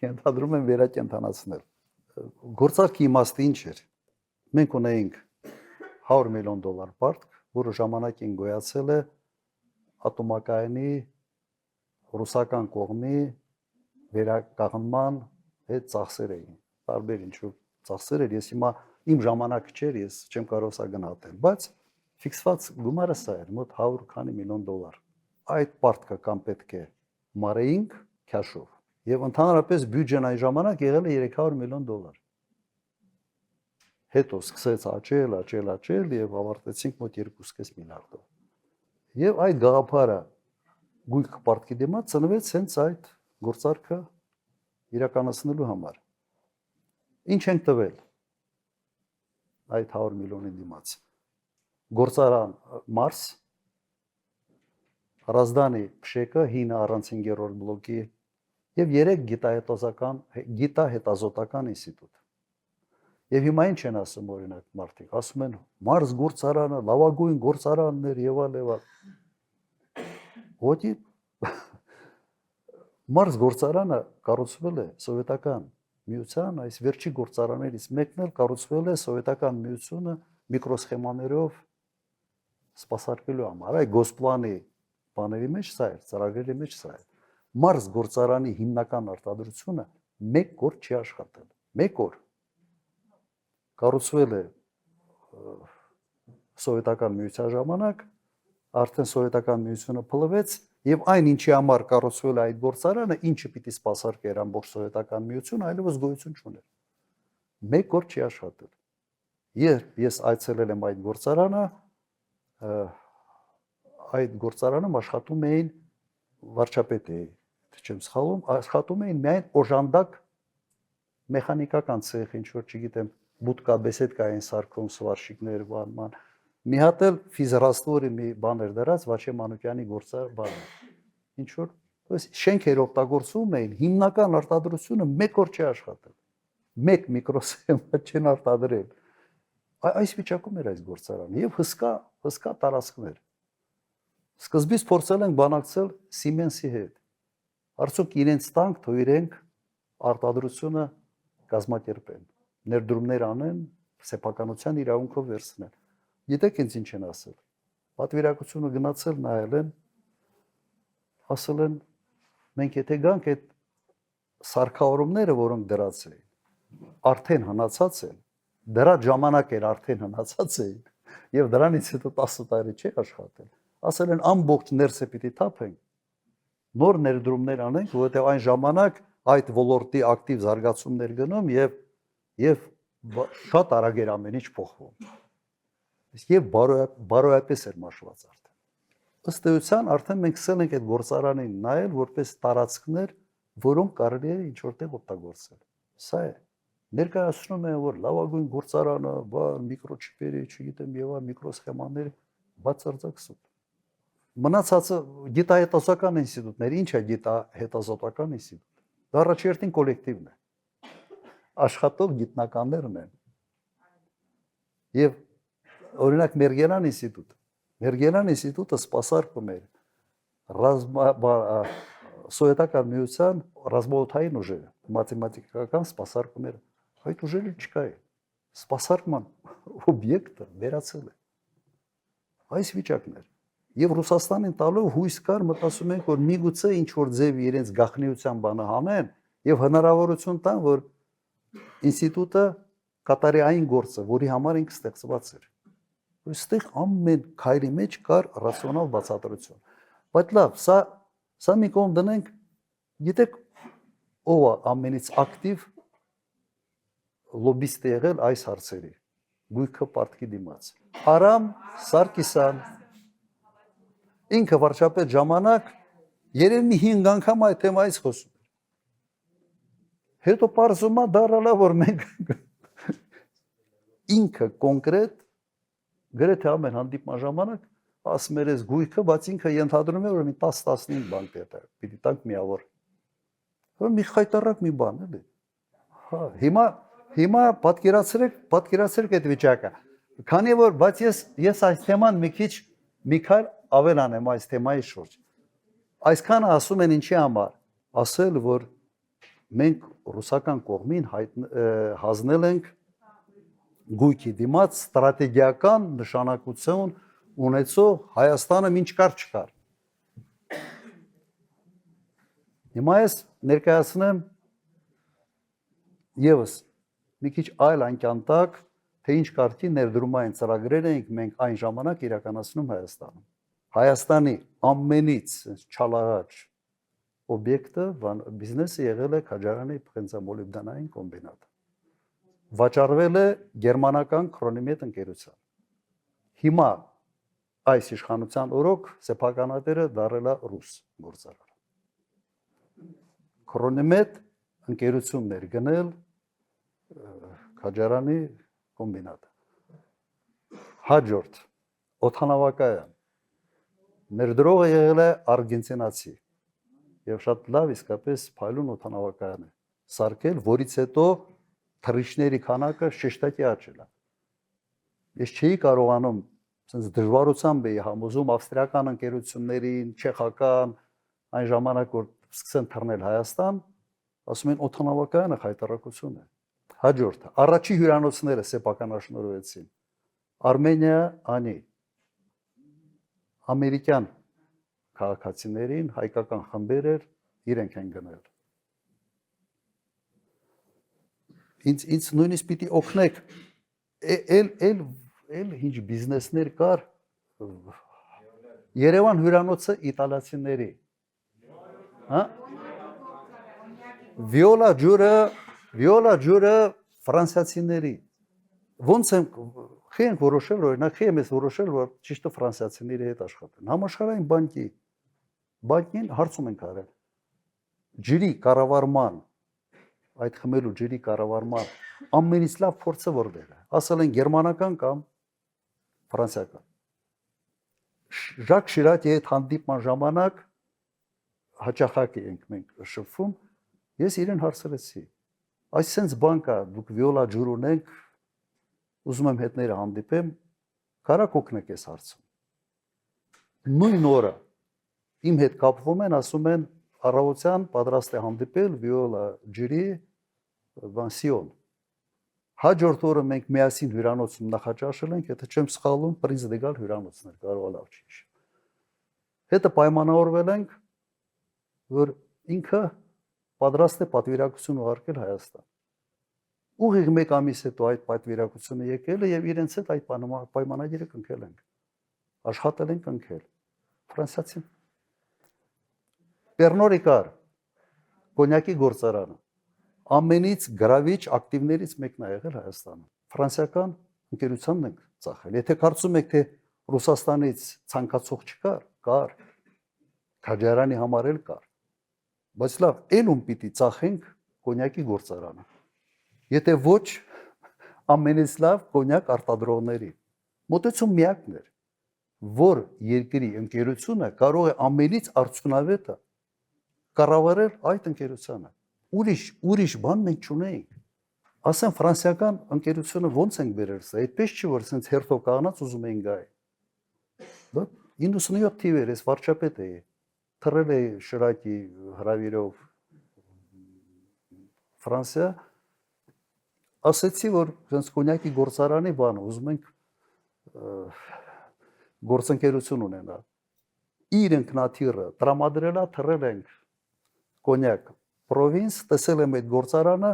ենթադրում են վերակենդանացնել։ Գործարքի իմաստը ինչ էր։ Մենք ունեինք $100 միլիոն պարտք, որը ժամանակին գոյացել է ատոմակայանի ռուսական կողմի վերականգնման հետ ծախսեր էին։ Տարբեր ինչ-որ ծախսեր էր, ես հիմա իմ ժամանակը չէր, ես չեմ կարող սա գնահատել, բայց ֆիքսված գումարը սա էր, մոտ $100 միլիոն։ Այդ պարտքը կամ պետք է մարեինք քաշով Եվ ընդհանրապես բյուջեն այն ժամանակ եղել է 300 միլիոն դոլար։ Հետո սկսեց աճել եւ ավարտեցինք մոտ 2.5 միլիարդով։ Եվ այդ գաղափարը գույք պարտքի դիմաց ծնվեց հենց այդ գործարքը իրականացնելու համար։ Ինչ ենք տվել այդ 100 միլիոնի դիմաց։ Գործարան Մարս, Ռազդանի Փշեկը, հինը առանցին երրորդ բլոկի եւ 3 գիտահետազոտական ինստիտուտ։ Եվ հիմա ինչ են ասում օրինակ մարդիկ, ասում են Մարս գործարանը, լավագույն գործարաններ եւ այլ։ Ոդի Մարս գործարանը կառուցվել է սովետական միության, այս վերջի գործարաններից մեկն էլ կառուցվել է սովետական միությունը միկրոսխեմաներով սպասարկելու համար։ Այ գոսպլանի բաների մեջ սա էր, ծրագրերի մեջ սա էր։ Մարս գործարանի հիմնական արտադրությունը 1 օր չի աշխատել։ 1 օր կառուցվել է սովետական միության ժամանակ, արդեն սովետական միությունը փլվեց եւ այն ինչի համար կառուցվել է այդ գործարանը, ինչը պիտի սպասարկեր ամբողջ սովետական միությունը, այլևս գոյություն չուներ։ 1 օր չի աշխատել։ Երբ ես այցելել եմ այդ գործարանում աշխատում էին վարչապետի, չեմ սխալվում, աշխատում էին միայն օժանդակ մեխանիկական ցեխ, ինչ որ չգիտեմ, բուտկա, բեսեդկային սարքում սվարշիկներ, բանման։ Մի հատ էլ ֆիզրաստորի մի բան էր դրած Վաչե Մանուկյանի գործար բանը։ Ինչ որ, շենքեր օգտագործում էին, հիմնական արտադրությունը 1 օր չի աշխատել։ 1 միկրոսխեմա չեն արտադրել։ Այս վիճակում էր այս գործարանը եւ հսկա տարածքներ։ Սկզբից փորձել ենք բանակցել Siemens-ի հետ։ Արդյոք իրենց տանք, թող իրենք արտադրությունը կազմակերպեն, ներդրումներ անեն, սեփականության իրավունքով վերցնեն։ Գիտեք ինձ ինչ են ասել։ Պատվիրակությունը գնացել նայել են, ասել են մենք եթե գանք այդ սարքավորումները, որոնք դրած էին, արդեն հնացած են, դրա ժամանակ էր արդեն հնացած էին, եւ դրանից հետո 10 տարի չի աշխատել։ Ասել են ամբողջ ներսը պիտի թափենք, նոր ներդրումներ անենք, որովհետեւ այն ժամանակ այդ ոլորտի ակտիվ զարգացումներ գնում եւ շատ արագ էր ամեն ինչ փոխվում։ Եվ բարոյապես էր մաշված արդեն։ Ըստ էության արդեն մենք սկսել ենք այդ գործարանին նայել որպես տարածքներ, որոնք կարելի է ինչ որտեղ օգտագործել։ Սա է։ Ներկայացնում են, որ լավագույն գործարանը, միկրոչիպերի, չգիտեմ, եւ այլ միկրոսխեմաներ բացարձակ սուտ։ Մնացածը գիտահետազոտական ինստիտուտներ, ինչ է գիտահետազոտական ինստիտուտ։ Դա առաջերտին կոլեկտիվն է։ Աշխատող գիտնականներն են։ Եվ օրինակ Մերգերան ինստիտուտը սպասարկում էր սովետական միության ռազմաօդային ուժերը, մաթեմատիկական սպասարկում էր։ Այդ ուժերը չկա է։ Սպասարկման օբյեկտը վերացել է։ Այս վիճակն էր։ Եվ Ռուսաստանին տալով հույս կար, մտածում ենք, որ միգուցե ինչ որ ձև իրենց գաղտնիության բանը հանեն եւ հնարավորություն տան, որ ինստիտուտը կատարի այն գործը, որի համար ինքը ստեղծված էր։ Այստեղ ամեն քայլի մեջ կար ռացիոնալ բացատրություն։ Բայց լավ, սա մի կողմ դնենք, գիտեք, ով է ամենից ակտիվ լոբիստ եղել այս հարցերի գույքը պարտքի դիմաց։ Արամ Սարգսյան ինքը վարչապետ ժամանակ երևի մի 5 անգամ այդ թեմայից խոսում էր։ Հետո պարզում է դառնալա, որ մենք ինքը կոնկրետ գրեթե ամեն հանդիպման ժամանակ ասում էր այս գույքը, բայց ինքը ենթադրում է, որ մի 10-15 բան պիտի տանք միավոր։ Որ մի խայտարակ մի բան էլի։ Հա, հիմա պատկերացրեք այդ վիճակը։ Քանի որ, բայց ես այս թեման մի քիչ ավելանեմ այս թեմայի շուրջ։ Այսքանը ասում են ինչի համար, ասել, որ մենք ռուսական կողմին հանձնել ենք գույքի դիմաց ստրատեգիական նշանակություն ունեցող Հայաստանը ինչ կար չկար։ Հիմա ես ներկայացնեմ եւս մի քիչ այլ անկյան տակ, թե ինչ կարգի ներդրումային ծրագրեր ենք մենք այն ժամանակ իրականացնում Հայաստանում։ Հայաստանի ամենից չալաղաճ օբյեկտը բիզնեսը եղել է Քաջարյանի բենզամոլիբդենային կոմբինատ։ Վաճառվել է գերմանական Քրոնիմետ ընկերության։ Հիմա այս իշխանության օրոք սեփականատերը դարել է ռուս գործարար։ Քրոնիմետ ընկերություններ գնել Քաջարյանի կոմբինատը։ Հաջորդ օդանավակայան ներդրողը եղել է արգենտինացի եւ շատ լավ իսկապես փայլուն օդանավակայան է սարքել, որից հետո թռիչքների քանակը շեշտակի աճել է։ Ես չէի կարողանում sense դժվարությամբ էի համոզում ավստրիական ընկերություններին, չեխական, այն ժամանակ որ սկսեն թռնել Հայաստան, ասում են օդանավակայանը խայտարակություն է։ Հաջորդ առաջի հյուրանոցները սեփականաշնորհվեցին Արմենիա, անի ամերիկյան քաղաքացիներին, հայկական խմբեր էր, իրենք են գնել։ Ինձ նույնիսկ պիտի օգնեք, էլ ինչ բիզնեսներ կար, Երևան հյուրանոցը իտալացիների, հա? Վիոլա ջուրը ֆրանսիացիների, ոնց են խենք որոշել, օրինակ խեմ ես որոշել, որ ճիշտը ֆրանսիացիների հետ աշխատեն։ Համաշխարհային բանկին հարցում ենք արել։ Ջրի կառավարման, այդ խմելու ջրի կառավարման ամենից լավ փորձը որտեղ է։ Ասել են գերմանական կամ ֆրանսիական։ Ժակ Շիրակի հետ հանդիպման ժամանակ հաճախակ ենք մենք շփվում, ես իրեն հարցրեցի։ Այսինքն բան կա, դուք վիոլա ջուր ունեք, ուզում եմ հետները հանդիպեմ, կարաք օգնեք այս հարցում։ Նույն օրը իմ հետ կապվում են, ասում են առավոտյան պատրաստ է հանդիպել վիոլա ջրի վանսիոն։ Հաջորդ օրը մենք միասին հյուրանոցում նախաճաշել ենք, եթե չեմ սխալվում, Պրինց դե Գալ հյուրանոցն էր, կարող է լավ չի։ Հետը պայմանավորվել ենք, որ ինքը պատրաստ է պատվիրակություն ուղարկել Հայաստան։ Ուղիղ մեկ ամիս հետո այդ պատվիրակությունը եկել է եւ իրենց հետ այդ պայմանագիրը կնքել ենք։ Աշխատել ենք կնքել։ Ֆրանսիացին Պերնորիկար կոնյակի գործարանը ամենից գրավիչ ակտիվներից մեկն է եղել Հայաստանը։ Ֆրանսիական ընկերությանն ենք ծախել։ Եթե կարծում եք թե Ռուսաստանից ցանկացող չկար, կար։ Քաջարյանի համար էլ կար։ Բայց լավ, ելում պիտի ծախենք կոնյակի գործարանը։ Եթե ոչ, ամենից լավ կոնյակ արտադրողների։ Մոտեցում միակն էր, որ երկրի ընկերությունը կարող է ամենից արդյունավետը կառավարել այդ ընկերությանը։ Ուրիշ բան մենք չունեինք։ Ասեն ֆրանսիական ընկերությունը ոնց ենք բերել սա, այդպես չի որ sense հերթով կանած ուզում էին գայ։ Դա 97 թիվեր էս վարչապետ էի, թռել էի Շիրակի հրավիրով Ֆրանսիա, ասեցի որ sense կոնյակի գործարանի բանը ուզում ենք գործընկերություն ունենալ։ Իր ինքնաթիռը տրամադրելա թռել ենք կոնյակ պրովինս, տեսել եմ այդ գործարանը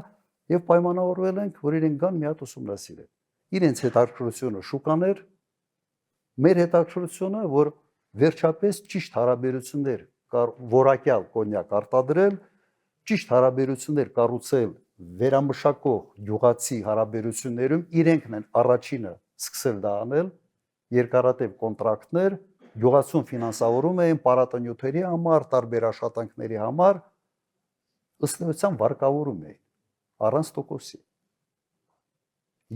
եւ պայմանավորվել ենք, որ իրենք գան մի հատ ուսումնասիրեն։ Իրենց հետաքրքրությունը շուկաներ, մեր հետաքրքրությունը, որ վերջապես ճիշտ հարաբերություններ որակյալ կոնյակ արտադրել, ճիշտ հարաբերություններ կառուցել վերամշակող գյուղացի հարաբերություններում իրենքն են առաջինը սկսել դա անել, երկարատև կոնտրակտներ, գյուղացուն ֆինանսավորում էին պարատանյութերի համար, տարբեր աշխատանքների համար, ըստ էության վարկավորում էին առանց տոկոսի։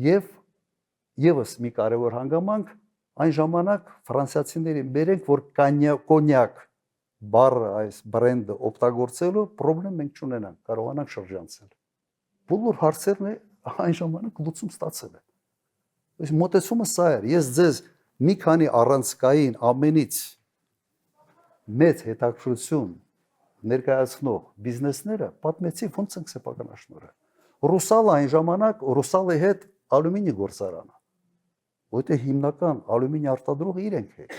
Եվ եւս մի կարևոր հանգամանք այն ժամանակ ֆրանսիացիներին բերենք, որ կոնյակ բառը այս բրենդը օգտագործելու պրոբլեմ մենք չունենանք, կարողանանք շրջանցել։ Բոլոր հարցերն այն ժամանակ լուծում ստացել են։ Այս մոտեցումը սա էր։ Ես ձեզ մի քանի առանցքային ամենից մեծ հետաքրքրություն ներկայացնող բիզնեսները պատմեցի ոնց ենք սեփականաշնորհել։ Ռուսալը այն ժամանակ Ռուսալի հետ ալյումինի գործարանը, որտեղ հիմնական ալյումինի արտադրողը իրենք են։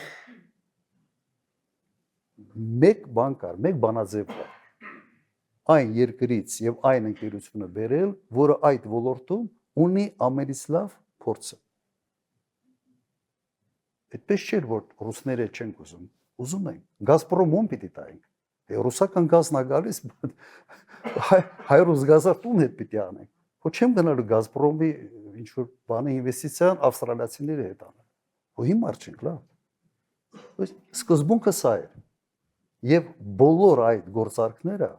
Մեկ բան կար, մեկ բանաձև կար։ Այն երկրից եւ այն ընկերությունը բերել, որը այդ ոլորտում ունի ամենից լավ փորձը։ Այդպես չէր, որ ռուսները չեն ուզում են։ Գազպրոմ ում պիտի տայինք։ Ռուսական գազն է գալիս, հայրուս գազը տուն հետ պիտի անենք։ Ոչ չեմ գնալու Գազպրոմի ինչ որ բանի ինվեստիցիան ավստրալիացիների հետ անել։ Ու հիմա չենք լավ։ Սկզբունքը սա է։ Եվ բոլոր այդ գործարքները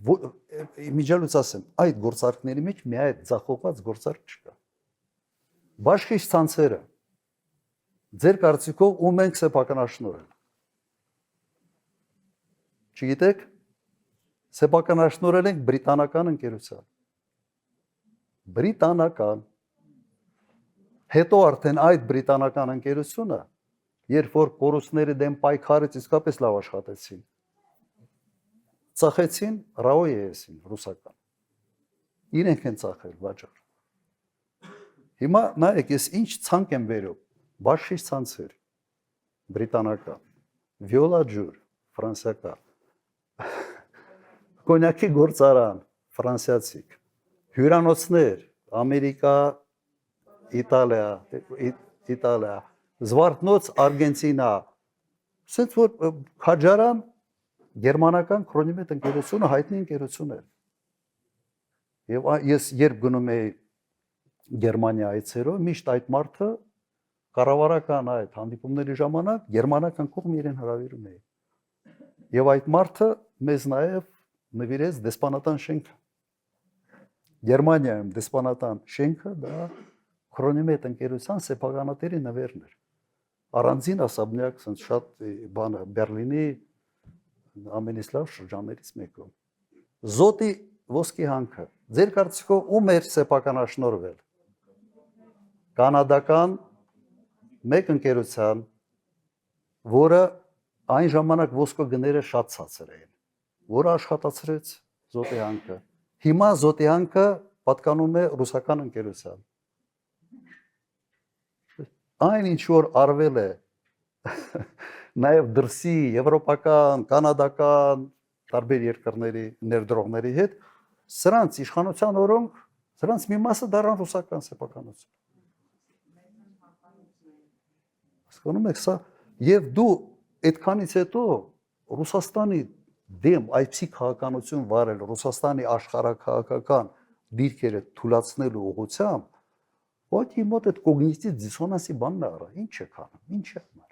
միջալուց ասեմ, այդ գործարքների մեջ մի այդ ձախողված գործարք չկա։ Բաշխիչ ցանցերը ձեր կարծիքով ում ենք սեփականաշնորհել։ Չգիտեք, սեփականաշնորհել ենք բրիտանական ընկերության։ Բրիտանական։ Հետո արդեն այդ բրիտանական ընկերությունը, երբ որ կորուստների դեմ պայքարեց, իսկապես լավ աշխատեցին։ Ծախեցին RAOE-ին ռուսական։ Իրենք են ծախել վաճառ։ Հիմա նայեք, ես ինչ ցանկ եմ վերում, բաշխիչ ցանցեր, բրիտանական, վիոլա ջուր, ֆրանսիական, կոնյակի գործարան, ֆրանսիացիք, հյուրանոցներ, Ամերիկա, Իտալիա, զվարթնոց Արգենտինա, ասենց որ քաջարան գերմանական քրոնիմետ ընկերությունը հայտնի ընկերություն էր։ Եվ ես երբ գնում էի Գերմանիա այցերով, միշտ այդ մարդը կառավարական այդ հանդիպումների ժամանակ գերմանական կողմ իրեն հրավիրում էի։ Եվ այդ մարդը մեզ նաև նվիրեց դեսպանատան շենքը։ Գերմանիայում դեսպանատան շենքը դա քրոնիմետ ընկերության սեփականատերի նվերն էր։ Առանձին ասաբնյակ, ասենց շատ բանը Բերլինի ամենից լավ շրջաններից մեկում։ Զոտի ոսկի հանքը։ Ձեր կարծիքով ում էր սեփականաշնորհվել։ Կանադական մեկ ընկերության, որը այն ժամանակ ոսկու գները շատ ցածր էին, որը աշխատացրեց Զոտի հանքը։ Հիմա Զոտի հանքը պատկանում է ռուսական ընկերության։ Այն ինչ որ արվել է նաև դրսի եվրոպական, կանադական տարբեր երկրների ներդրողների հետ, սրանց իշխանության օրոք, սրանց մի մասը դառան ռուսական սեփականություն։ Հասկանում եք սա, եւ դու այդքանից հետո Ռուսաստանի դեմ այցի քաղաքականություն վարել, Ռուսաստանի աշխարհակաղակական դիրքերը թույլատնելու ուղղությամբ, ոչի մոտ այդ կոգնիտիվ դիսոնանսի բանն արա, ինչ է քանում, ինչ է համար։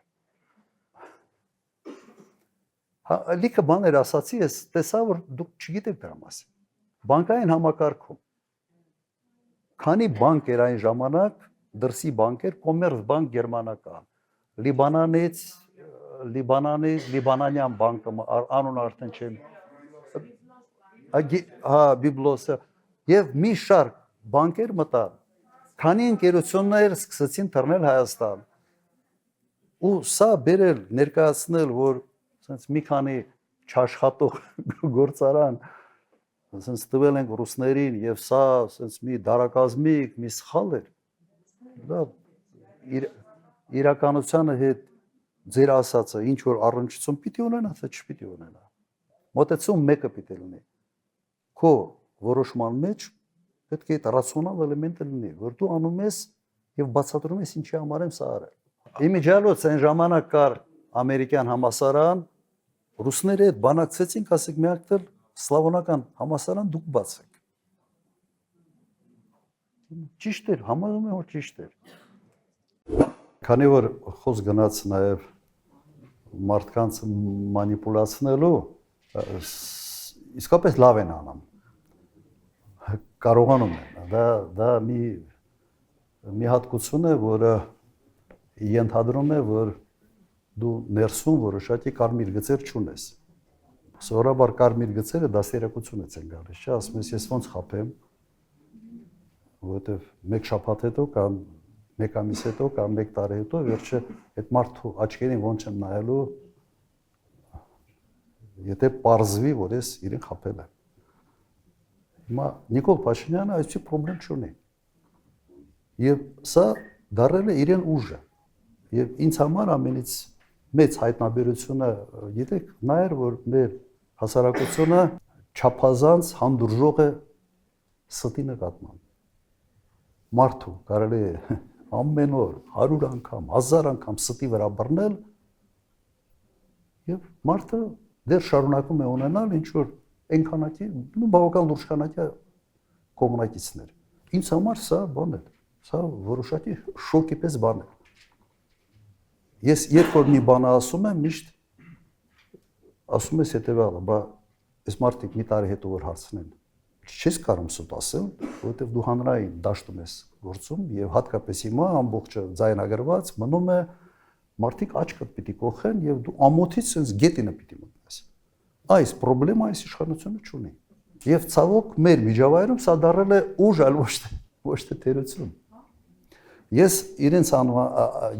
Լիքը բաներ ասացի, ես տեսա, որ դուք չգիտեք դրա մասին։ Բանկային համակարգում քանի բանկ էր այն ժամանակ, դրսի բանկեր, Կոմերցբանկ գերմանական, Լիբանանյան բանկը, անունը արդեն չեմ, Բիբլոսը, եւ մի շարք բանկեր մտան, քանի ընկերություններ սկսեցին թռնել Հայաստան։ Ու սա բերել, ներկայացնել, որ ասենց մի քանի չաշխատող գործարան ասենց տվել ենք ռուսներին եւ սա ասենց մի դարակազմիկ, մի սխալ էր։ Դա իրականությանը հետ ձեր ասածը ինչ որ առնչություն պիտի ունենա, թե չպիտի ունենա։ Մոտեցում մեկը պիտի լինի։ Քո որոշման մեջ պետք է այդ ռացիոնալ էլեմենտը լինի, որ դու անում ես եւ բացատրում ես ինչի համար եմ սա արել։ Իմիջիալոց այն ժամանակ կար ամերիկյան համասարան, ռուսները այդ բանակցեցին, ասեք մի հատ սլավոնական համասարան դուք բացեք։ Ճիշտ էր, համարում եմ, որ ճիշտ էր։ Քանի որ խոսք գնաց նաև մարդկանց մանիպուլացնելու, իսկապես լավ են անում։ Կարողանում են։ Դա մի հատկություն է, որը ենթադրում է, որ դու ներսում որոշակի կարմիր գծեր չունես։ Սովորաբար կարմիր գծերը դաստիարակությունից են գալիս, չէ՞, ասում ես ես ոնց խափեմ, որովհետև մեկ շաբաթ հետո կամ մեկ ամիս հետո կամ մեկ տարի հետո վերջը այդ մարդու աչքերին ոնց եմ նայելու, եթե պարզվի, որ ես իրեն խափել եմ։ Հիմա Նիկոլ Փաշինյանը այսի պրոբլեմ չունի։ Եվ սա դառել է իրեն ուժը։ Եվ ինձ համար ամենից մեծ հայտնաբերությունը, գիտեք, նա էր, որ մեր հասարակությունը չափազանց հանդուրժող է ստի նկատմամբ։ Մարդու կարելի է ամեն օր 100 անգամ, 1000 անգամ ստի վրա բռնել, Եվ մարդը դեռ շարունակում է ունենալ ինչ որ այնքանակի բավական լուրջ քանակի կողմնակիցներ։ Ինձ համար սա բան է, սա որոշակի շոկի պես բան է։ Ես երբ որ մի բան ասում եմ, միշտ ասում ես հետևյալը, բա այս մարդիկ մի տարի հետո որ հարցնեն, չես կարող սուտ ասել, որովհետև դու հանրային դաշտում ես գործում եւ հատկապես հիմա ամբողջը ձայնագրված մնում է մարդիկ աչքդ պիտի կողեն եւ դու ամոթից sense գետինը պիտի մտնես։ Այս խնդրեմը այս իշխանությունը չունի։ Եվ ցավոք մեր միջավայրում սա դառել է ուժ, այլ ոչ թե թերություն։ Ես իրենց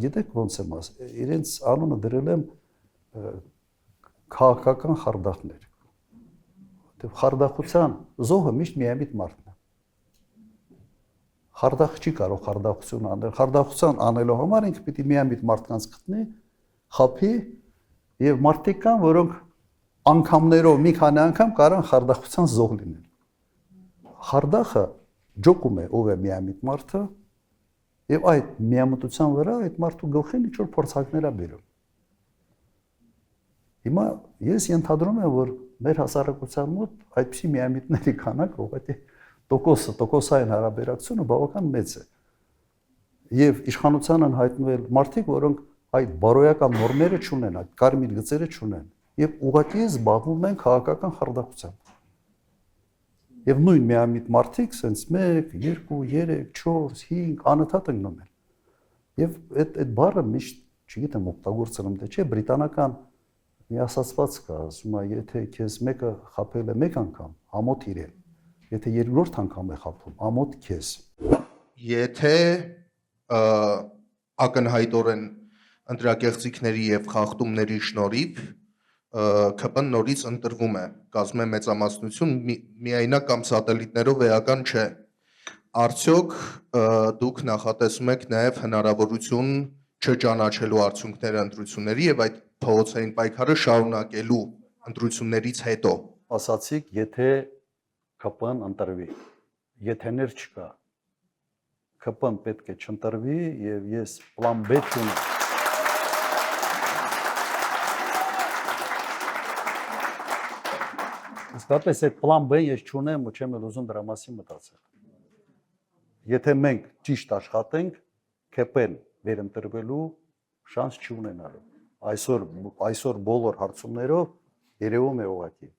գիտեք ոնց եմ ասել, իրենց անունը դրել եմ քաղաքական խարդախներ։ Որտեւ խարդախության զոհը միշտ միամիտ մարդն է։ Խարդախ չի կարող խարդախություն անել։ Խարդախության անելու համար ինքը պիտի միամիտ մարդկանց գտնի, խափի եւ մարդիկ կան, որոնք անգամներով մի քանի անգամ կարող խարդախության զոհ լինել։ Խարդախը ջոկում է ով է միամիտ մարդը եւ այդ միամտության վրա այդ մարդու գլխին ինչ որ փորձակներ է բերում։ Հիմա ես ենթադրում եմ, որ մեր հասարակության մոտ այդպիսի միամիտների քանակը ուղղակի տոկոսային հարաբերակցությունը բավական մեծ է։ Եվ իշխանության են հայտնվել մարդիկ, որոնք այդ բարոյական նորմերը չունեն, այդ կարմիր գծերը չունեն, եւ ուղղակի զբաղվում են քաղաքական խարդախությամբ։ Եվ նույն միամիտ մարդիկ sense 1, 2, 3, 4, 5 անընդհատ ընկնում են։ Եվ այդ բառը միշտ, չգիտեմ, օգտագործում թե չէ, բրիտանական մի ասացված կա, ասում է, եթե քեզ մեկը խաբել է մեկ անգամ, ամոթ իրեն։ Եթե երկրորդ անգամ է խաբում, ամոթ քեզ։ Եթե ակնհայտորեն ընտրակեղծիքների եւ խախտումների շնորհիվ ԿՊ-ն նորից ընտրվում է, կազմում է մեծամասնություն, միայնակ կամ սատելիտներով էական չէ։ Արդյոք դուք նախատեսում եք նաեւ հնարավորություն չճանաչելու արդյունքները ընտրությունների եւ այդ փողոցային պայքարը շարունակելու ընտրություններից հետո։ Ասացիք, եթե ԿՊ-ն ընտրվի, եթեներ չկա։ ԿՊ-ն պետք է չընտրվի եւ ես պլան B չունեմ։ Իսկապես այդ պլան B ես չունեմ ու չեմ էլ ուզում դրա մասին մտածել։ Եթե մենք ճիշտ աշխատենք, ԿՊ-ն վերընտրվելու շանս չունենալու։ Այսօր բոլոր հարցումներով երևում է ուղղակի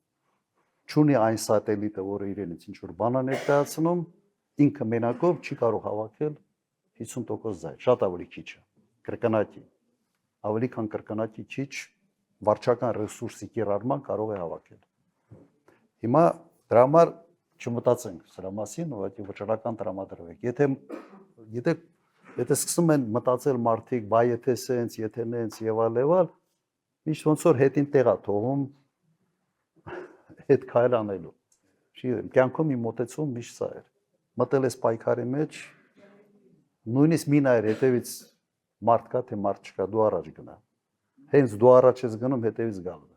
չունի այն սատելիտը, որը իրենից ինչ որ բան է ներկայացնում, ինքը մենակով չի կարող հավաքել 50% ձայն, շատ ավելի քիչ է, կրկնակի, ավելի քան կրկնակի քիչ վարչական ռեսուրսի կիրառման կարող է հավաքել։ Հիմա դրա համար չմտածենք սրա մասին, ուղղակի վճռական տրամադրվեք։ Եթե սկսում են մտածել մարդիկ, բայ եթե սենց, եթե նենց եւ այլ, միշտ ոնց որ հետին տեղա թողում հետ քայլ անելու։ Չգիտեմ, կյանքում իմ մոտեցում միշտ սա էր։ Մտել ես պայքարի մեջ, նույնիսկ մի նայր հետևից մարդ կա, թե մարդ չկա, դու առաջ գնա։ Հենց դու առաջ ես գնում, հետևից գալու։